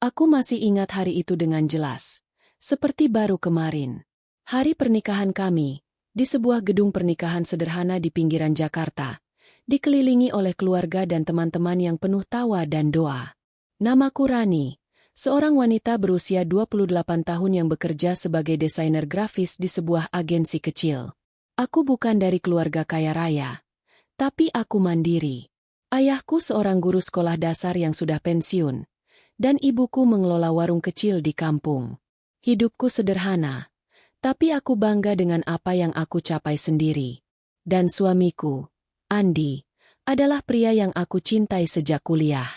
Aku masih ingat hari itu dengan jelas. Seperti baru kemarin. Hari pernikahan kami, di sebuah gedung pernikahan sederhana di pinggiran Jakarta, dikelilingi oleh keluarga dan teman-teman yang penuh tawa dan doa. Namaku Rani, seorang wanita berusia 28 tahun yang bekerja sebagai desainer grafis di sebuah agensi kecil. Aku bukan dari keluarga kaya raya, tapi aku mandiri. Ayahku seorang guru sekolah dasar yang sudah pensiun, dan ibuku mengelola warung kecil di kampung. Hidupku sederhana, tapi aku bangga dengan apa yang aku capai sendiri. Dan suamiku, Andi, adalah pria yang aku cintai sejak kuliah.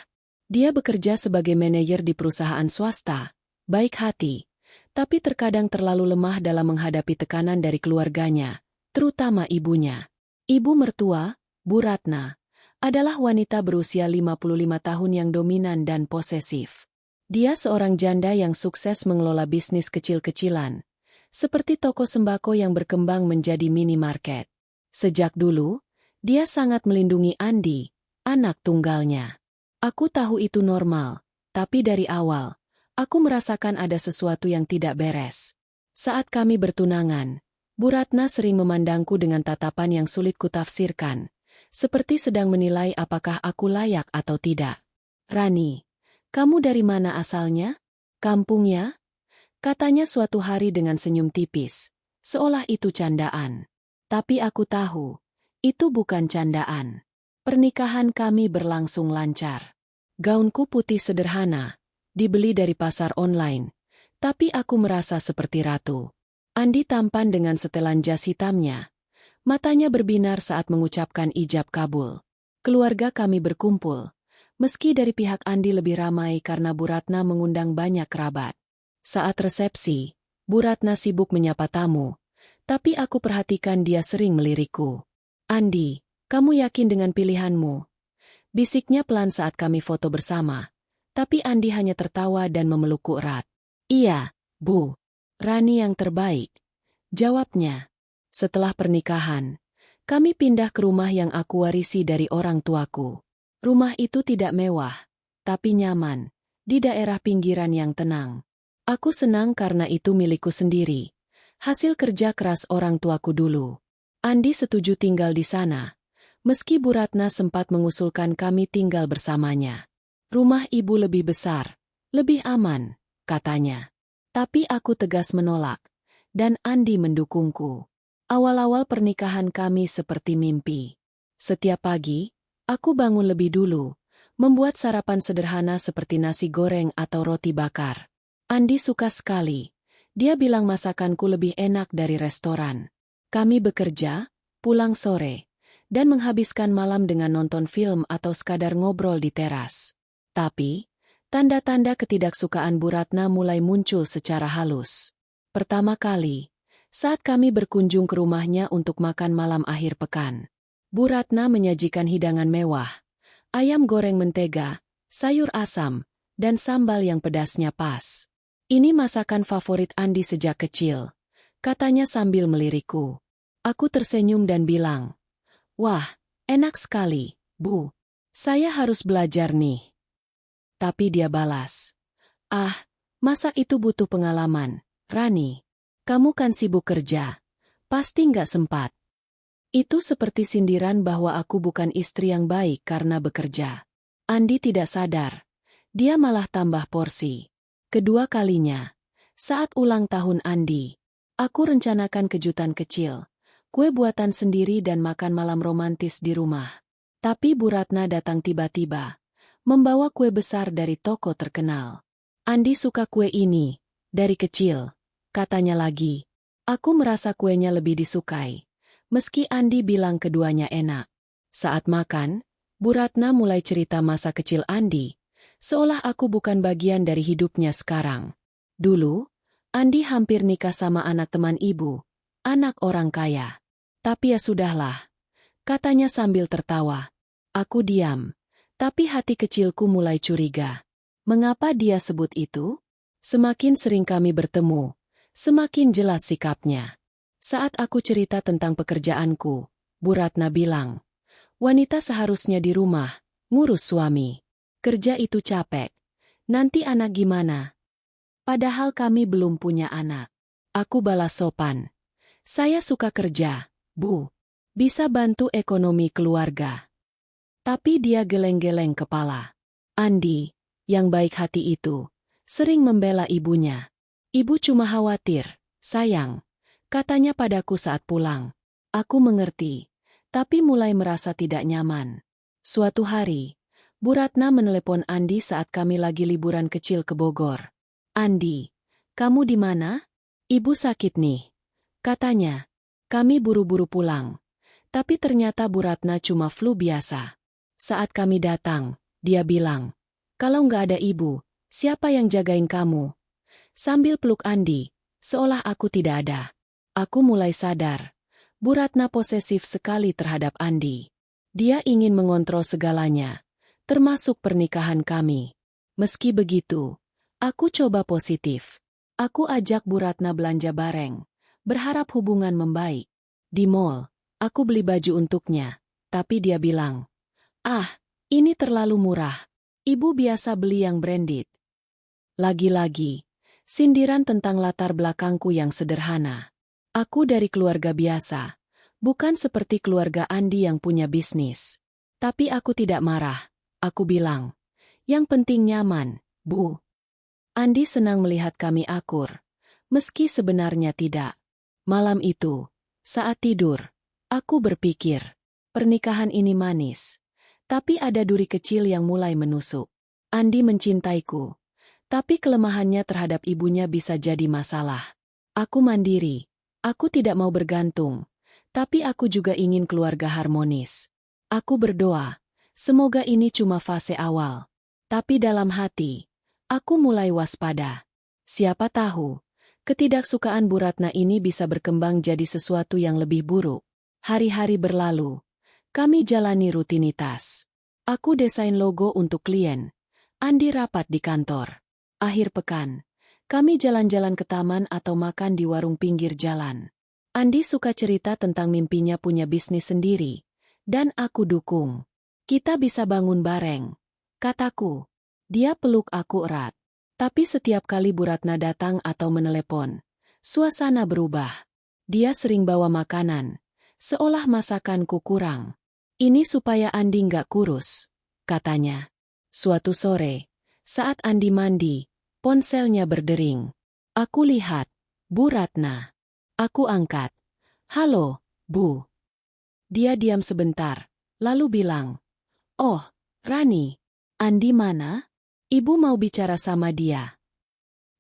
Dia bekerja sebagai manajer di perusahaan swasta, baik hati, tapi terkadang terlalu lemah dalam menghadapi tekanan dari keluarganya, terutama ibunya. Ibu mertua, Bu Ratna, adalah wanita berusia 55 tahun yang dominan dan posesif. Dia seorang janda yang sukses mengelola bisnis kecil-kecilan, seperti toko sembako yang berkembang menjadi minimarket. Sejak dulu, dia sangat melindungi Andi, anak tunggalnya. Aku tahu itu normal, tapi dari awal, aku merasakan ada sesuatu yang tidak beres. Saat kami bertunangan, Bu Ratna sering memandangku dengan tatapan yang sulit kutafsirkan, seperti sedang menilai apakah aku layak atau tidak. Rani, kamu dari mana asalnya? Kampungnya? Katanya suatu hari dengan senyum tipis, seolah itu candaan. Tapi aku tahu, itu bukan candaan. Pernikahan kami berlangsung lancar. Gaunku putih sederhana, dibeli dari pasar online, tapi aku merasa seperti ratu. Andi tampan dengan setelan jas hitamnya. Matanya berbinar saat mengucapkan ijab kabul. Keluarga kami berkumpul, meski dari pihak Andi lebih ramai karena Bu Ratna mengundang banyak kerabat. Saat resepsi, Bu Ratna sibuk menyapa tamu, tapi aku perhatikan dia sering melirikku. Andi, kamu yakin dengan pilihanmu? Bisiknya pelan saat kami foto bersama, tapi Andi hanya tertawa dan memelukku erat. Iya, Bu. Rani yang terbaik, jawabnya. Setelah pernikahan, kami pindah ke rumah yang aku warisi dari orang tuaku. Rumah itu tidak mewah, tapi nyaman, di daerah pinggiran yang tenang. Aku senang karena itu milikku sendiri, hasil kerja keras orang tuaku dulu. Andi setuju tinggal di sana, meski Bu Ratna sempat mengusulkan kami tinggal bersamanya. Rumah ibu lebih besar, lebih aman, katanya. Tapi aku tegas menolak, dan Andi mendukungku. Awal-awal pernikahan kami seperti mimpi. Setiap pagi, aku bangun lebih dulu, membuat sarapan sederhana seperti nasi goreng atau roti bakar. Andi suka sekali. Dia bilang masakanku lebih enak dari restoran. Kami bekerja, pulang sore, dan menghabiskan malam dengan nonton film atau sekadar ngobrol di teras. Tapi, tanda-tanda ketidaksukaan Bu Ratna mulai muncul secara halus. Pertama kali, saat kami berkunjung ke rumahnya untuk makan malam akhir pekan, Bu Ratna menyajikan hidangan mewah, ayam goreng mentega, sayur asam, dan sambal yang pedasnya pas. Ini masakan favorit Andi sejak kecil, katanya sambil melirikku. Aku tersenyum dan bilang, wah, enak sekali, Bu. Saya harus belajar nih. Tapi dia balas, masak itu butuh pengalaman, Rani. Kamu kan sibuk kerja, pasti nggak sempat. Itu seperti sindiran bahwa aku bukan istri yang baik karena bekerja. Andi tidak sadar, dia malah tambah porsi. Kedua kalinya, saat ulang tahun Andi, aku rencanakan kejutan kecil, kue buatan sendiri dan makan malam romantis di rumah. Tapi Bu Ratna datang tiba-tiba, membawa kue besar dari toko terkenal. Andi suka kue ini, dari kecil. Katanya lagi, aku merasa kuenya lebih disukai, meski Andi bilang keduanya enak. Saat makan, Bu Ratna mulai cerita masa kecil Andi, seolah aku bukan bagian dari hidupnya sekarang. Dulu, Andi hampir nikah sama anak teman ibu, anak orang kaya. Tapi ya sudahlah, katanya sambil tertawa. Aku diam, tapi hati kecilku mulai curiga. Mengapa dia sebut itu? Semakin sering kami bertemu, semakin jelas sikapnya. Saat aku cerita tentang pekerjaanku, Bu Ratna bilang, wanita seharusnya di rumah, ngurus suami. Kerja itu capek, Nanti anak gimana? Padahal kami belum punya anak. Aku balas sopan. Saya suka kerja, Bu. Bisa bantu ekonomi keluarga. Tapi dia geleng-geleng kepala. Andi, yang baik hati itu, sering membela ibunya. Ibu cuma khawatir, sayang, katanya padaku saat pulang. Aku mengerti, tapi mulai merasa tidak nyaman. Suatu hari, Bu Ratna menelepon Andi saat kami lagi liburan kecil ke Bogor. Andi, kamu di mana? Ibu sakit nih, katanya. Kami buru-buru pulang. Tapi ternyata Bu Ratna cuma flu biasa. Saat kami datang, dia bilang, kalau nggak ada ibu, siapa yang jagain kamu? Sambil peluk Andi, seolah aku tidak ada. Aku mulai sadar, Bu Ratna posesif sekali terhadap Andi. Dia ingin mengontrol segalanya, termasuk pernikahan kami. Meski begitu, aku coba positif. Aku ajak Bu Ratna belanja bareng, berharap hubungan membaik. Di mall, aku beli baju untuknya, tapi dia bilang, "Ah, ini terlalu murah. Ibu biasa beli yang branded." Lagi-lagi, sindiran tentang latar belakangku yang sederhana. Aku dari keluarga biasa, bukan seperti keluarga Andi yang punya bisnis. Tapi aku tidak marah. Aku bilang, "Yang penting nyaman, Bu." Andi senang melihat kami akur, meski sebenarnya tidak. Malam itu, saat tidur, aku berpikir, pernikahan ini manis. Tapi ada duri kecil yang mulai menusuk. Andi mencintaiku, tapi kelemahannya terhadap ibunya bisa jadi masalah. Aku mandiri, aku tidak mau bergantung, tapi aku juga ingin keluarga harmonis. Aku berdoa, semoga ini cuma fase awal. Tapi dalam hati, aku mulai waspada. Siapa tahu, ketidaksukaan Bu Ratna ini bisa berkembang jadi sesuatu yang lebih buruk. Hari-hari berlalu. Kami jalani rutinitas. Aku desain logo untuk klien. Andi rapat di kantor. Akhir pekan, kami jalan-jalan ke taman atau makan di warung pinggir jalan. Andi suka cerita tentang mimpinya punya bisnis sendiri. Dan aku dukung. Kita bisa bangun bareng, kataku. Dia peluk aku erat. Tapi setiap kali Bu Ratna datang atau menelepon, suasana berubah. Dia sering bawa makanan, seolah masakanku kurang. Ini supaya Andi nggak kurus, katanya. Suatu sore, saat Andi mandi, ponselnya berdering. Aku lihat, Bu Ratna. Aku angkat. Halo, Bu. Dia diam sebentar, lalu bilang, "Oh, Rani, Andi mana? Ibu mau bicara sama dia."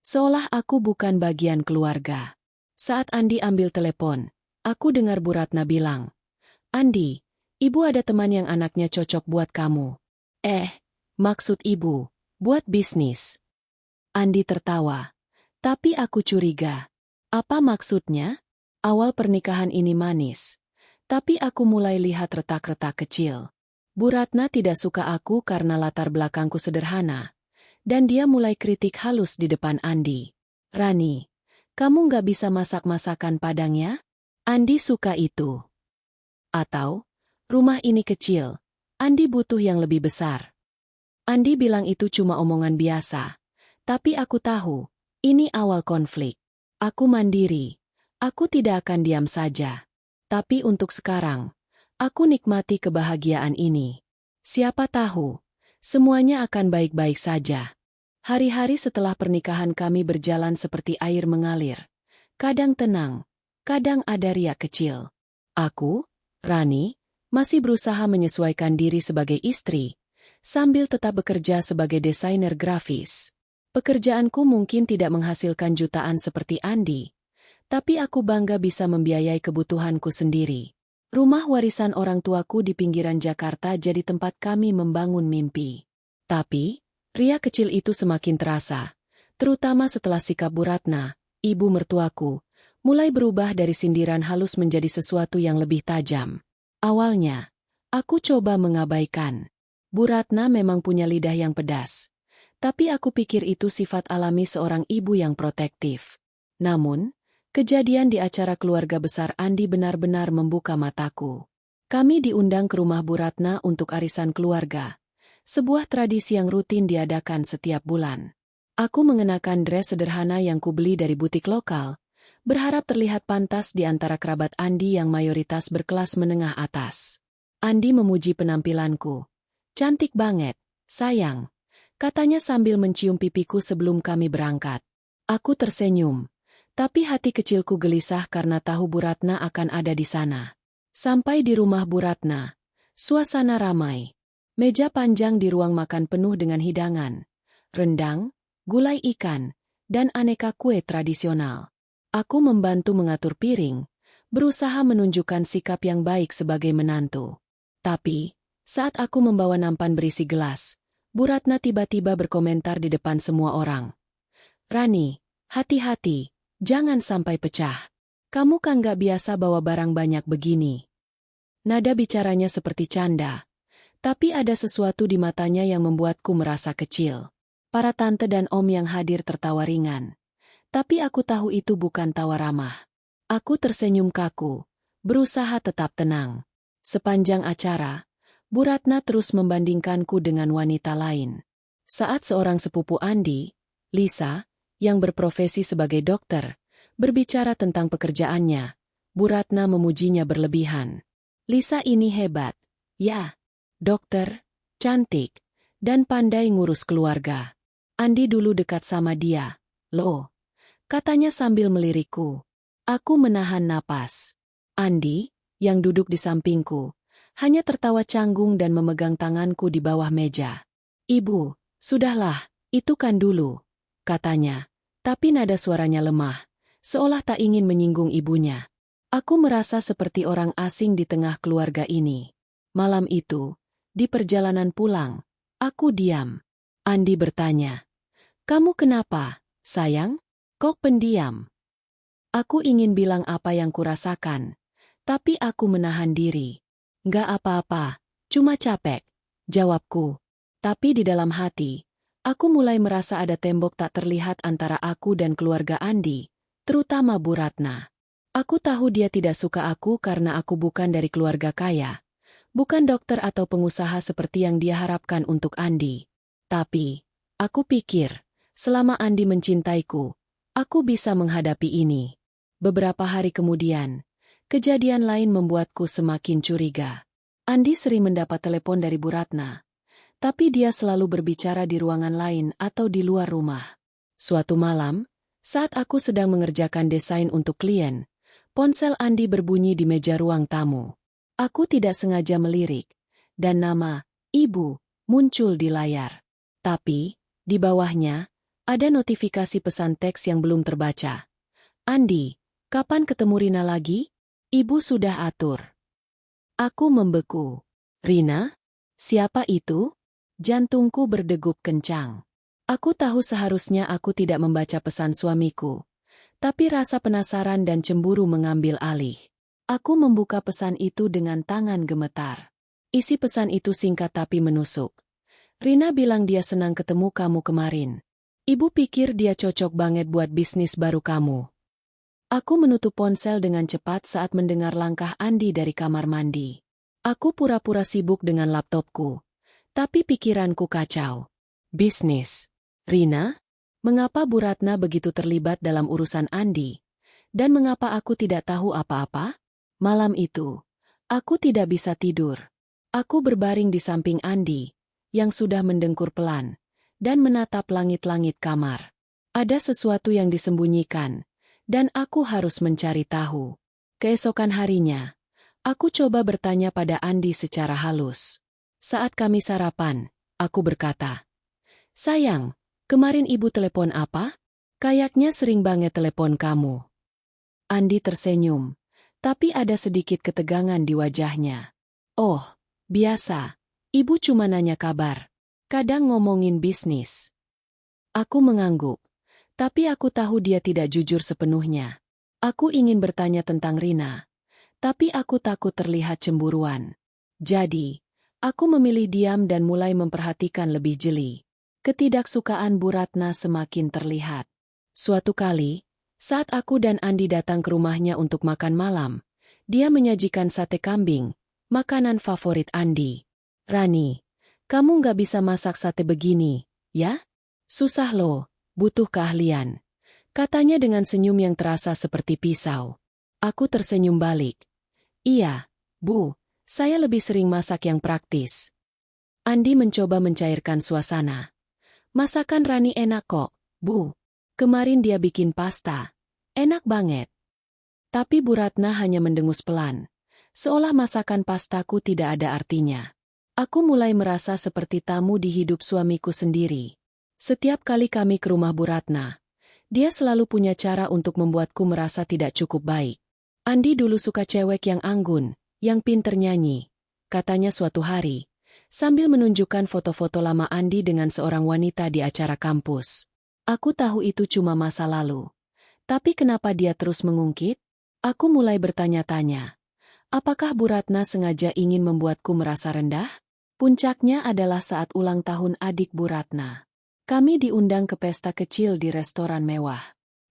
Seolah aku bukan bagian keluarga. Saat Andi ambil telepon, aku dengar Bu Ratna bilang, "Andi, ibu ada teman yang anaknya cocok buat kamu." Maksud ibu, buat bisnis. Andi tertawa. Tapi aku curiga. Apa maksudnya? Awal pernikahan ini manis. Tapi aku mulai lihat retak-retak kecil. Bu Ratna tidak suka aku karena latar belakangku sederhana. Dan dia mulai kritik halus di depan Andi. "Rani, kamu nggak bisa masak masakan Padang ya? Andi suka itu." Atau, "Rumah ini kecil, Andi butuh yang lebih besar." Andi bilang itu cuma omongan biasa. Tapi aku tahu, ini awal konflik. Aku mandiri. Aku tidak akan diam saja. Tapi untuk sekarang, aku nikmati kebahagiaan ini. Siapa tahu, semuanya akan baik-baik saja. Hari-hari setelah pernikahan kami berjalan seperti air mengalir. Kadang tenang, kadang ada riak kecil. Aku, Rani, masih berusaha menyesuaikan diri sebagai istri, sambil tetap bekerja sebagai desainer grafis. Pekerjaanku mungkin tidak menghasilkan jutaan seperti Andi, tapi aku bangga bisa membiayai kebutuhanku sendiri. Rumah warisan orang tuaku di pinggiran Jakarta jadi tempat kami membangun mimpi. Tapi, riak kecil itu semakin terasa, terutama setelah sikap Bu Ratna, ibu mertuaku, mulai berubah dari sindiran halus menjadi sesuatu yang lebih tajam. Awalnya, aku coba mengabaikan. Bu Ratna memang punya lidah yang pedas. Tapi aku pikir itu sifat alami seorang ibu yang protektif. Namun, kejadian di acara keluarga besar Andi benar-benar membuka mataku. Kami diundang ke rumah Bu Ratna untuk arisan keluarga. sebuah tradisi yang rutin diadakan setiap bulan. Aku mengenakan dress sederhana yang kubeli dari butik lokal, berharap terlihat pantas di antara kerabat Andi yang mayoritas berkelas menengah atas. Andi memuji penampilanku. "Cantik banget, sayang," katanya sambil mencium pipiku sebelum kami berangkat. Aku tersenyum, tapi hati kecilku gelisah karena tahu Bu Ratna akan ada di sana. Sampai di rumah Bu Ratna, suasana ramai. Meja panjang di ruang makan penuh dengan hidangan, rendang, gulai ikan, dan aneka kue tradisional. Aku membantu mengatur piring, berusaha menunjukkan sikap yang baik sebagai menantu. Tapi, saat aku membawa nampan berisi gelas, Bu Ratna tiba-tiba berkomentar di depan semua orang. "Rani, hati-hati, jangan sampai pecah. Kamu kan gak biasa bawa barang banyak begini." Nada bicaranya seperti canda, tapi ada sesuatu di matanya yang membuatku merasa kecil. Para tante dan om yang hadir tertawa ringan. Tapi aku tahu itu bukan tawa ramah. Aku tersenyum kaku, berusaha tetap tenang. Sepanjang acara, Bu Ratna terus membandingkanku dengan wanita lain. Saat seorang sepupu Andi, Lisa, yang berprofesi sebagai dokter, berbicara tentang pekerjaannya, Bu Ratna memujinya berlebihan. "Lisa ini hebat, ya. Dokter, cantik, dan pandai ngurus keluarga. Andi dulu dekat sama dia, loh," katanya sambil melirikku. Aku menahan napas. Andi, yang duduk di sampingku, hanya tertawa canggung dan memegang tanganku di bawah meja. "Ibu, sudahlah, itu kan dulu," katanya, tapi nada suaranya lemah, seolah tak ingin menyinggung ibunya. Aku merasa seperti orang asing di tengah keluarga ini. Malam itu, di perjalanan pulang, aku diam. Andi bertanya, "Kamu kenapa, sayang? Kok pendiam?" Aku ingin bilang apa yang kurasakan, tapi aku menahan diri. "Nggak apa-apa, cuma capek," jawabku. Tapi di dalam hati, aku mulai merasa ada tembok tak terlihat antara aku dan keluarga Andi, terutama Bu Ratna. Aku tahu dia tidak suka aku karena aku bukan dari keluarga kaya. Bukan dokter atau pengusaha seperti yang dia harapkan untuk Andi. Tapi, aku pikir, selama Andi mencintaiku, aku bisa menghadapi ini. Beberapa hari kemudian, kejadian lain membuatku semakin curiga. Andi sering mendapat telepon dari Bu Ratna, tapi dia selalu berbicara di ruangan lain atau di luar rumah. Suatu malam, saat aku sedang mengerjakan desain untuk klien, ponsel Andi berbunyi di meja ruang tamu. Aku tidak sengaja melirik, dan nama "Ibu" muncul di layar. Tapi, di bawahnya, ada notifikasi pesan teks yang belum terbaca. "Andi, kapan ketemu Rina lagi? Ibu sudah atur." Aku membeku. "Rina? Siapa itu?" Jantungku berdegup kencang. Aku tahu seharusnya aku tidak membaca pesan suamiku, tapi rasa penasaran dan cemburu mengambil alih. Aku membuka pesan itu dengan tangan gemetar. Isi pesan itu singkat tapi menusuk. "Rina bilang dia senang ketemu kamu kemarin. Ibu pikir dia cocok banget buat bisnis baru kamu." Aku menutup ponsel dengan cepat saat mendengar langkah Andi dari kamar mandi. Aku pura-pura sibuk dengan laptopku, tapi pikiranku kacau. Bisnis. Rina? Mengapa Bu Ratna begitu terlibat dalam urusan Andi? Dan mengapa aku tidak tahu apa-apa? Malam itu, aku tidak bisa tidur. Aku berbaring di samping Andi, yang sudah mendengkur pelan, dan menatap langit-langit kamar. Ada sesuatu yang disembunyikan, dan aku harus mencari tahu. Keesokan harinya, aku coba bertanya pada Andi secara halus. Saat kami sarapan, aku berkata, "Sayang, kemarin ibu telepon apa? Kayaknya sering banget telepon kamu." Andi tersenyum, tapi ada sedikit ketegangan di wajahnya. "Oh, biasa. Ibu cuma nanya kabar. Kadang ngomongin bisnis." Aku mengangguk, tapi aku tahu dia tidak jujur sepenuhnya. Aku ingin bertanya tentang Rina, tapi aku takut terlihat cemburuan. Jadi, aku memilih diam dan mulai memperhatikan lebih jeli. Ketidaksukaan Bu Ratna semakin terlihat. Suatu kali, saat aku dan Andi datang ke rumahnya untuk makan malam, dia menyajikan sate kambing, makanan favorit Andi. "Rani, Kamu nggak bisa masak sate begini, ya? Susah loh, butuh keahlian. Katanya dengan senyum yang terasa seperti pisau. Aku tersenyum balik. Iya, Bu, saya lebih sering masak yang praktis. Andi mencoba mencairkan suasana. Masakan Rani enak kok, Bu. Kemarin dia bikin pasta. Enak banget. Tapi Bu Ratna hanya mendengus pelan. Seolah masakan pastaku tidak ada artinya. Aku mulai merasa seperti tamu di hidup suamiku sendiri. Setiap kali kami ke rumah Bu Ratna, dia selalu punya cara untuk membuatku merasa tidak cukup baik. Andi dulu suka cewek yang anggun, yang pinter nyanyi. Katanya suatu hari, sambil menunjukkan foto-foto lama Andi dengan seorang wanita di acara kampus. Aku tahu itu cuma masa lalu. Tapi kenapa dia terus mengungkit? Aku mulai bertanya-tanya. Apakah Bu Ratna sengaja ingin membuatku merasa rendah? Puncaknya adalah saat ulang tahun adik Bu Ratna. Kami diundang ke pesta kecil di restoran mewah.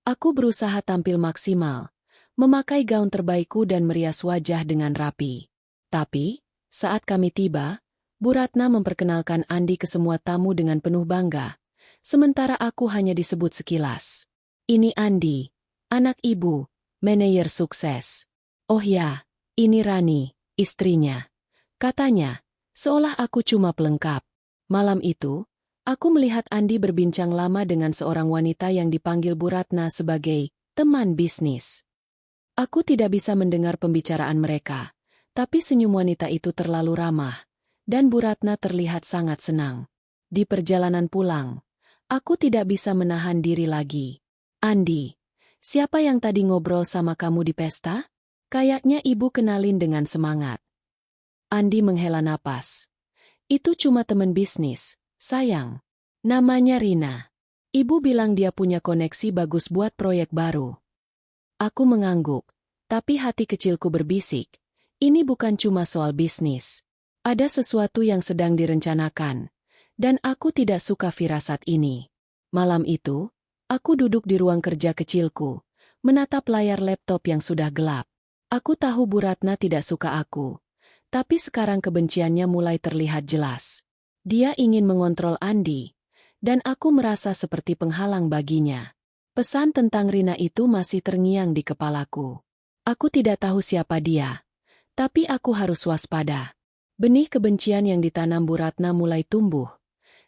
Aku berusaha tampil maksimal, memakai gaun terbaikku dan merias wajah dengan rapi. Tapi, saat kami tiba, Bu Ratna memperkenalkan Andi ke semua tamu dengan penuh bangga, sementara aku hanya disebut sekilas. Ini Andi, anak ibu, manajer sukses. Oh ya, ini Rani, istrinya. Katanya, seolah aku cuma pelengkap. Malam itu, aku melihat Andi berbincang lama dengan seorang wanita yang dipanggil Bu Ratna sebagai teman bisnis. Aku tidak bisa mendengar pembicaraan mereka, tapi senyum wanita itu terlalu ramah, dan Bu Ratna terlihat sangat senang. Di perjalanan pulang, aku tidak bisa menahan diri lagi. Andi, siapa yang tadi ngobrol sama kamu di pesta? Kayaknya ibu kenalin dengan semangat. Andi menghela napas. Itu cuma teman bisnis, sayang. Namanya Rina. Ibu bilang dia punya koneksi bagus buat proyek baru. Aku mengangguk, tapi hati kecilku berbisik. Ini bukan cuma soal bisnis. Ada sesuatu yang sedang direncanakan, dan aku tidak suka firasat ini. Malam itu, aku duduk di ruang kerja kecilku, menatap layar laptop yang sudah gelap. Aku tahu Bu Ratna tidak suka aku, tapi sekarang kebenciannya mulai terlihat jelas. Dia ingin mengontrol Andi, dan aku merasa seperti penghalang baginya. Pesan tentang Rina itu masih terngiang di kepalaku. Aku tidak tahu siapa dia, tapi aku harus waspada. Benih kebencian yang ditanam Bu Ratna mulai tumbuh,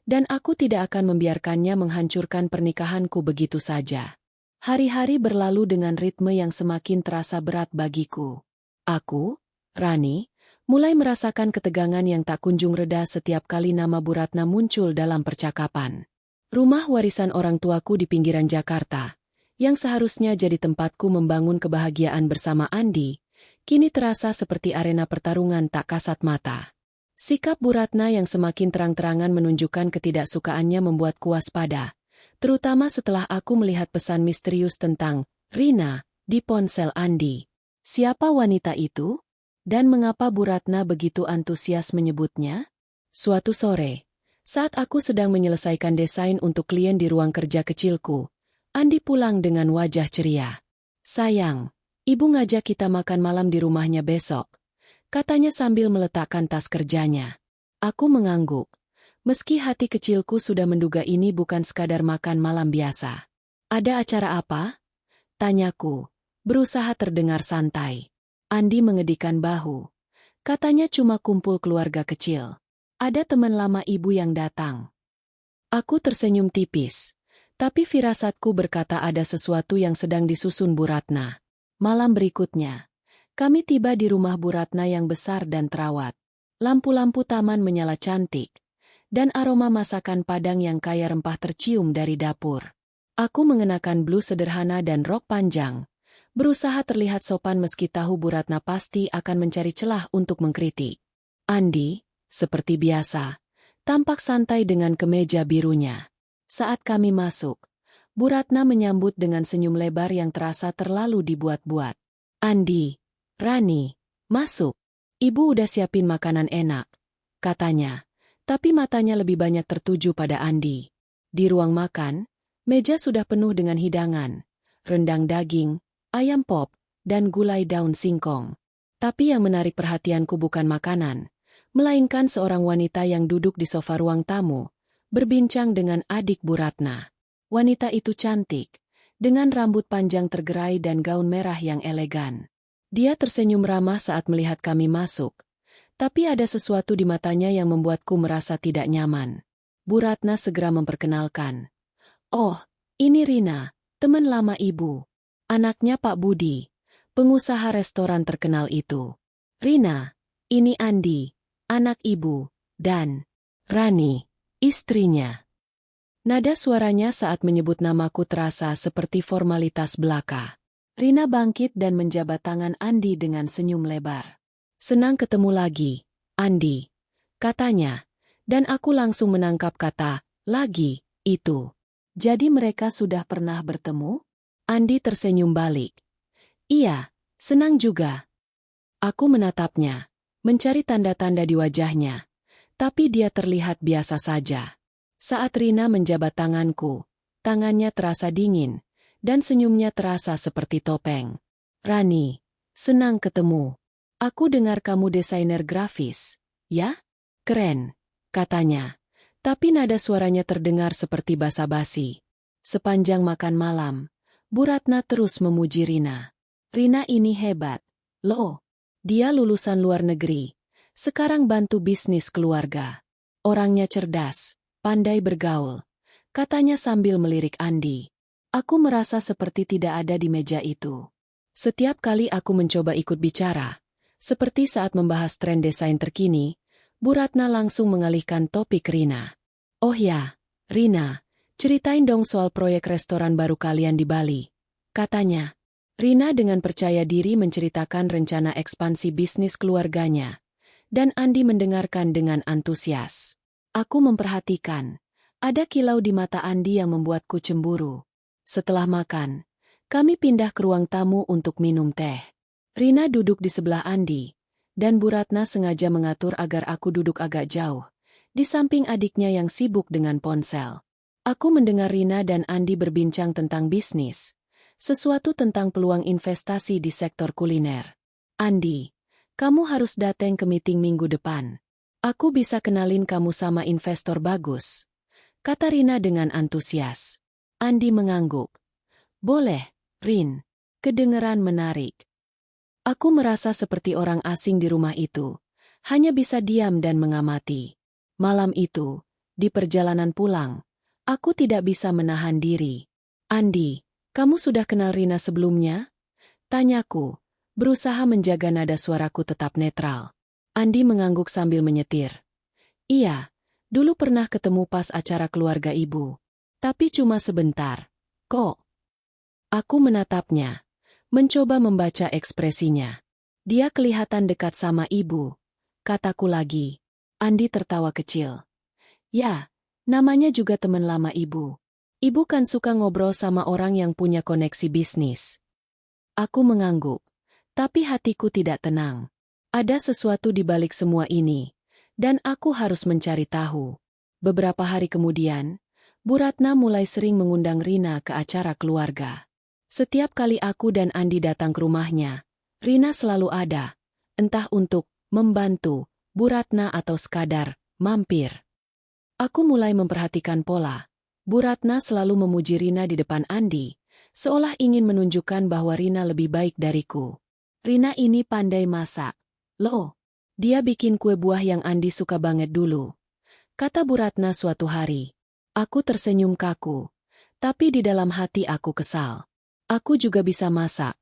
dan aku tidak akan membiarkannya menghancurkan pernikahanku begitu saja. Hari-hari berlalu dengan ritme yang semakin terasa berat bagiku. Aku, Rani, mulai merasakan ketegangan yang tak kunjung reda setiap kali nama Bu Ratna muncul dalam percakapan. Rumah warisan orang tuaku di pinggiran Jakarta, yang seharusnya jadi tempatku membangun kebahagiaan bersama Andi, kini terasa seperti arena pertarungan tak kasat mata. Sikap Bu Ratna yang semakin terang-terangan menunjukkan ketidaksukaannya membuatku waspada, terutama setelah aku melihat pesan misterius tentang Rina di ponsel Andi. Siapa wanita itu? Dan mengapa Bu Ratna begitu antusias menyebutnya? Suatu sore, saat aku sedang menyelesaikan desain untuk klien di ruang kerja kecilku, Andi pulang dengan wajah ceria. Sayang, ibu ngajak kita makan malam di rumahnya besok, katanya sambil meletakkan tas kerjanya. Aku mengangguk, meski hati kecilku sudah menduga ini bukan sekadar makan malam biasa. Ada acara apa? Tanyaku, berusaha terdengar santai. Andi mengedikkan bahu. Katanya cuma kumpul keluarga kecil. Ada teman lama ibu yang datang. Aku tersenyum tipis, tapi firasatku berkata ada sesuatu yang sedang disusun Bu Ratna. Malam berikutnya, kami tiba di rumah Bu Ratna yang besar dan terawat. Lampu-lampu taman menyala cantik, dan aroma masakan Padang yang kaya rempah tercium dari dapur. Aku mengenakan blus sederhana dan rok panjang, berusaha terlihat sopan meski tahu Bu Ratna pasti akan mencari celah untuk mengkritik. Andi, seperti biasa, tampak santai dengan kemeja birunya. Saat kami masuk, Bu Ratna menyambut dengan senyum lebar yang terasa terlalu dibuat-buat. Andi, Rani, masuk. Ibu udah siapin makanan enak, katanya, tapi matanya lebih banyak tertuju pada Andi. Di ruang makan, meja sudah penuh dengan hidangan, rendang daging, ayam pop, dan gulai daun singkong. Tapi yang menarik perhatianku bukan makanan, melainkan seorang wanita yang duduk di sofa ruang tamu, berbincang dengan adik Bu Ratna. Wanita itu cantik, dengan rambut panjang tergerai dan gaun merah yang elegan. Dia tersenyum ramah saat melihat kami masuk, tapi ada sesuatu di matanya yang membuatku merasa tidak nyaman. Bu Ratna segera memperkenalkan. "Oh, ini Rina, teman lama ibu. Anaknya Pak Budi, pengusaha restoran terkenal itu. Rina, ini Andi, anak ibu, dan Rani, istrinya." Nada suaranya saat menyebut namaku terasa seperti formalitas belaka. Rina bangkit dan menjabat tangan Andi dengan senyum lebar. "Senang ketemu lagi, Andi," katanya, dan aku langsung menangkap kata "lagi" itu. "Jadi mereka sudah pernah bertemu?" Andi tersenyum balik. "Iya, senang juga." Aku menatapnya, mencari tanda-tanda di wajahnya, tapi dia terlihat biasa saja. Saat Rina menjabat tanganku, tangannya terasa dingin, dan senyumnya terasa seperti topeng. "Rani, senang ketemu. Aku dengar kamu desainer grafis, ya? Keren," katanya. Tapi nada suaranya terdengar seperti basa-basi. Sepanjang makan malam, Bu Ratna terus memuji Rina. "Rina ini hebat, loh. Dia lulusan luar negeri. Sekarang bantu bisnis keluarga. Orangnya cerdas, pandai bergaul," katanya sambil melirik Andi. Aku merasa seperti tidak ada di meja itu. Setiap kali aku mencoba ikut bicara, seperti saat membahas tren desain terkini, Bu Ratna langsung mengalihkan topik Rina. "Oh ya, Rina, ceritain dong soal proyek restoran baru kalian di Bali," katanya. Rina dengan percaya diri menceritakan rencana ekspansi bisnis keluarganya, dan Andi mendengarkan dengan antusias. Aku memperhatikan, ada kilau di mata Andi yang membuatku cemburu. Setelah makan, kami pindah ke ruang tamu untuk minum teh. Rina duduk di sebelah Andi, dan Bu Ratna sengaja mengatur agar aku duduk agak jauh, di samping adiknya yang sibuk dengan ponsel. Aku mendengar Rina dan Andi berbincang tentang bisnis, sesuatu tentang peluang investasi di sektor kuliner. "Andi, kamu harus datang ke meeting minggu depan. Aku bisa kenalin kamu sama investor bagus," kata Rina dengan antusias. Andi mengangguk. "Boleh, Rin. Kedengeran menarik." Aku merasa seperti orang asing di rumah itu, hanya bisa diam dan mengamati. Malam itu, di perjalanan pulang, aku tidak bisa menahan diri. "Andi, kamu sudah kenal Rina sebelumnya?" tanyaku, berusaha menjaga nada suaraku tetap netral. Andi mengangguk sambil menyetir. "Iya, dulu pernah ketemu pas acara keluarga ibu. Tapi cuma sebentar, kok." Aku menatapnya, mencoba membaca ekspresinya. "Dia kelihatan dekat sama ibu," kataku lagi. Andi tertawa kecil. "Ya, namanya juga teman lama ibu. Ibu kan suka ngobrol sama orang yang punya koneksi bisnis." Aku mengangguk, tapi hatiku tidak tenang. Ada sesuatu di balik semua ini, dan aku harus mencari tahu. Beberapa hari kemudian, Bu Ratna mulai sering mengundang Rina ke acara keluarga. Setiap kali aku dan Andi datang ke rumahnya, Rina selalu ada, entah untuk membantu Bu Ratna atau sekadar mampir. Aku mulai memperhatikan pola. Bu Ratna selalu memuji Rina di depan Andi, seolah ingin menunjukkan bahwa Rina lebih baik dariku. "Rina ini pandai masak. Loh, dia bikin kue buah yang Andi suka banget dulu," kata Bu Ratna suatu hari. Aku tersenyum kaku, tapi di dalam hati aku kesal. Aku juga bisa masak.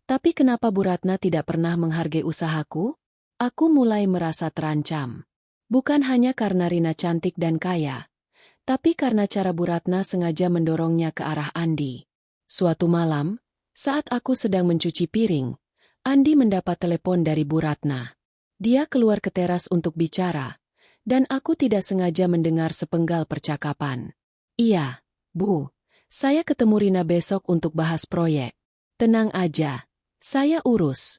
Tapi kenapa Bu Ratna tidak pernah menghargai usahaku? Aku mulai merasa terancam. Bukan hanya karena Rina cantik dan kaya, tapi karena cara Bu Ratna sengaja mendorongnya ke arah Andi. Suatu malam, saat aku sedang mencuci piring, Andi mendapat telepon dari Bu Ratna. Dia keluar ke teras untuk bicara, dan aku tidak sengaja mendengar sepenggal percakapan. "Iya, Bu, saya ketemu Rina besok untuk bahas proyek." "Tenang aja, saya urus."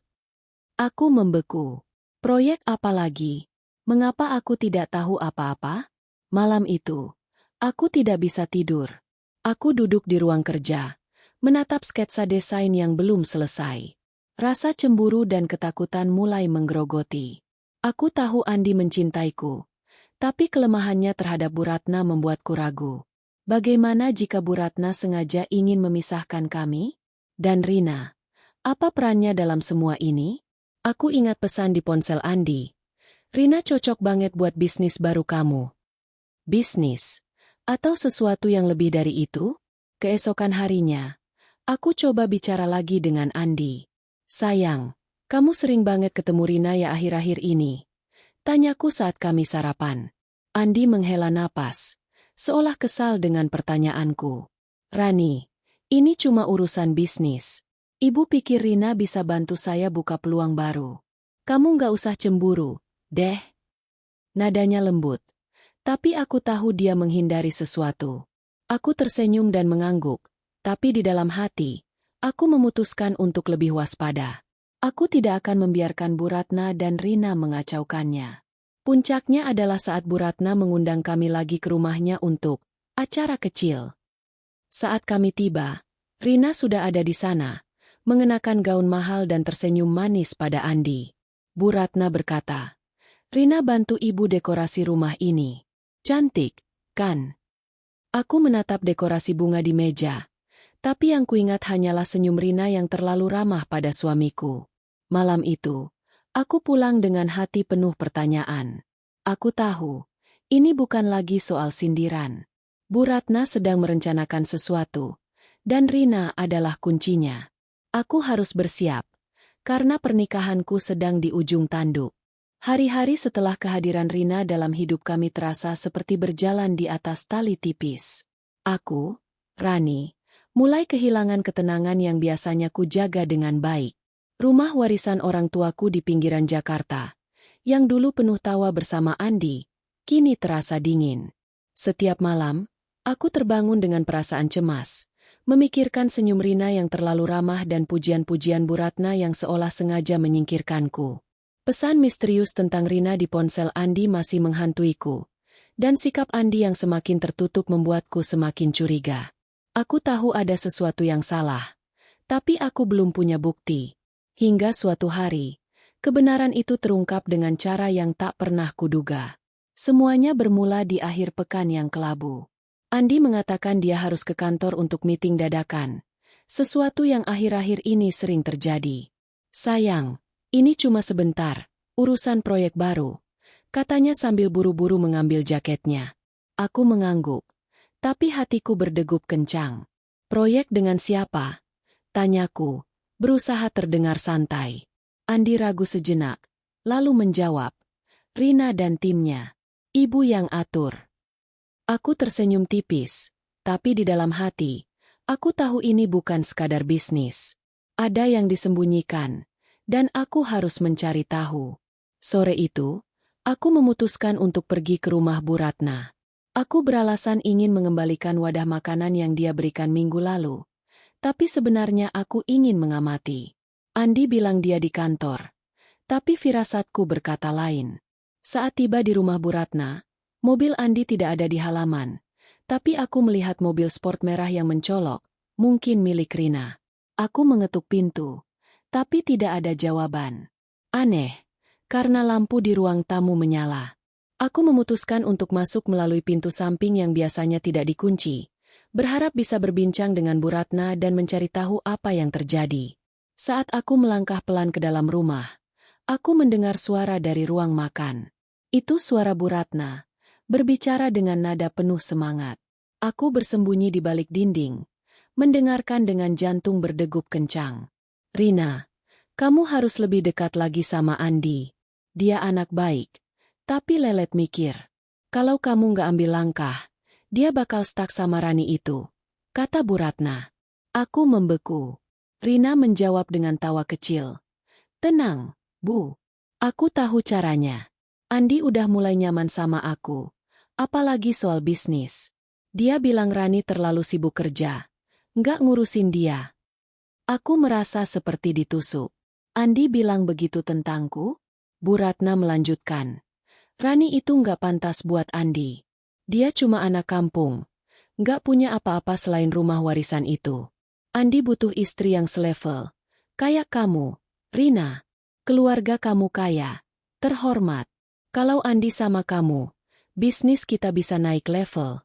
Aku membeku. "Proyek apa lagi? Mengapa aku tidak tahu apa-apa?" Malam itu, aku tidak bisa tidur. Aku duduk di ruang kerja, menatap sketsa desain yang belum selesai. Rasa cemburu dan ketakutan mulai menggerogoti. Aku tahu Andi mencintaiku, tapi kelemahannya terhadap Bu Ratna membuatku ragu. Bagaimana jika Bu Ratna sengaja ingin memisahkan kami? Dan Rina, apa perannya dalam semua ini? Aku ingat pesan di ponsel Andi. Rina cocok banget buat bisnis baru kamu. Bisnis? Atau sesuatu yang lebih dari itu? Keesokan harinya, aku coba bicara lagi dengan Andi. Sayang, kamu sering banget ketemu Rina ya akhir-akhir ini? Tanyaku saat kami sarapan. Andi menghela napas, seolah kesal dengan pertanyaanku. Rani, ini cuma urusan bisnis. Ibu pikir Rina bisa bantu saya buka peluang baru. Kamu nggak usah cemburu, deh. Nadanya lembut. Tapi aku tahu dia menghindari sesuatu. Aku tersenyum dan mengangguk, tapi di dalam hati, aku memutuskan untuk lebih waspada. Aku tidak akan membiarkan Bu Ratna dan Rina mengacaukannya. Puncaknya adalah saat Bu Ratna mengundang kami lagi ke rumahnya untuk acara kecil. Saat kami tiba, Rina sudah ada di sana, mengenakan gaun mahal dan tersenyum manis pada Andi. Bu Ratna berkata, Rina bantu ibu dekorasi rumah ini. Cantik, kan? Aku menatap dekorasi bunga di meja, tapi yang kuingat hanyalah senyum Rina yang terlalu ramah pada suamiku. Malam itu, aku pulang dengan hati penuh pertanyaan. Aku tahu, ini bukan lagi soal sindiran. Bu Ratna sedang merencanakan sesuatu, dan Rina adalah kuncinya. Aku harus bersiap, karena pernikahanku sedang di ujung tanduk. Hari-hari setelah kehadiran Rina dalam hidup kami terasa seperti berjalan di atas tali tipis. Aku, Rani, mulai kehilangan ketenangan yang biasanya ku jaga dengan baik. Rumah warisan orang tuaku di pinggiran Jakarta, yang dulu penuh tawa bersama Andi, kini terasa dingin. Setiap malam, aku terbangun dengan perasaan cemas, memikirkan senyum Rina yang terlalu ramah dan pujian-pujian Bu Ratna yang seolah sengaja menyingkirkanku. Pesan misterius tentang Rina di ponsel Andi masih menghantuiku, dan sikap Andi yang semakin tertutup membuatku semakin curiga. Aku tahu ada sesuatu yang salah, tapi aku belum punya bukti. Hingga suatu hari, kebenaran itu terungkap dengan cara yang tak pernah kuduga. Semuanya bermula di akhir pekan yang kelabu. Andi mengatakan dia harus ke kantor untuk meeting dadakan, sesuatu yang akhir-akhir ini sering terjadi. Sayang, ini cuma sebentar, urusan proyek baru, katanya sambil buru-buru mengambil jaketnya. Aku mengangguk, tapi hatiku berdegup kencang. Proyek dengan siapa? Tanyaku, berusaha terdengar santai. Andi ragu sejenak, lalu menjawab, Rina dan timnya. Ibu yang atur. Aku tersenyum tipis, tapi di dalam hati, aku tahu ini bukan sekadar bisnis. Ada yang disembunyikan. Dan aku harus mencari tahu. Sore itu, aku memutuskan untuk pergi ke rumah Bu Ratna. Aku beralasan ingin mengembalikan wadah makanan yang dia berikan minggu lalu. Tapi sebenarnya aku ingin mengamati. Andi bilang dia di kantor. Tapi firasatku berkata lain. Saat tiba di rumah Bu Ratna, mobil Andi tidak ada di halaman. Tapi aku melihat mobil sport merah yang mencolok, mungkin milik Rina. Aku mengetuk pintu. Tapi tidak ada jawaban. Aneh, karena lampu di ruang tamu menyala. Aku memutuskan untuk masuk melalui pintu samping yang biasanya tidak dikunci, berharap bisa berbincang dengan Bu Ratna dan mencari tahu apa yang terjadi. Saat aku melangkah pelan ke dalam rumah, aku mendengar suara dari ruang makan. Itu suara Bu Ratna, berbicara dengan nada penuh semangat. Aku bersembunyi di balik dinding, mendengarkan dengan jantung berdegup kencang. Rina, kamu harus lebih dekat lagi sama Andi. Dia anak baik, tapi lelet mikir. Kalau kamu nggak ambil langkah, dia bakal stuck sama Rani itu, kata Bu Ratna. Aku membeku. Rina menjawab dengan tawa kecil. Tenang, Bu. Aku tahu caranya. Andi udah mulai nyaman sama aku, apalagi soal bisnis. Dia bilang Rani terlalu sibuk kerja, nggak ngurusin dia. Aku merasa seperti ditusuk. Andi bilang begitu tentangku? Bu Ratna melanjutkan. Rani itu nggak pantas buat Andi. Dia cuma anak kampung. Nggak punya apa-apa selain rumah warisan itu. Andi butuh istri yang selevel. Kayak kamu, Rina. Keluarga kamu kaya. Terhormat. Kalau Andi sama kamu, bisnis kita bisa naik level.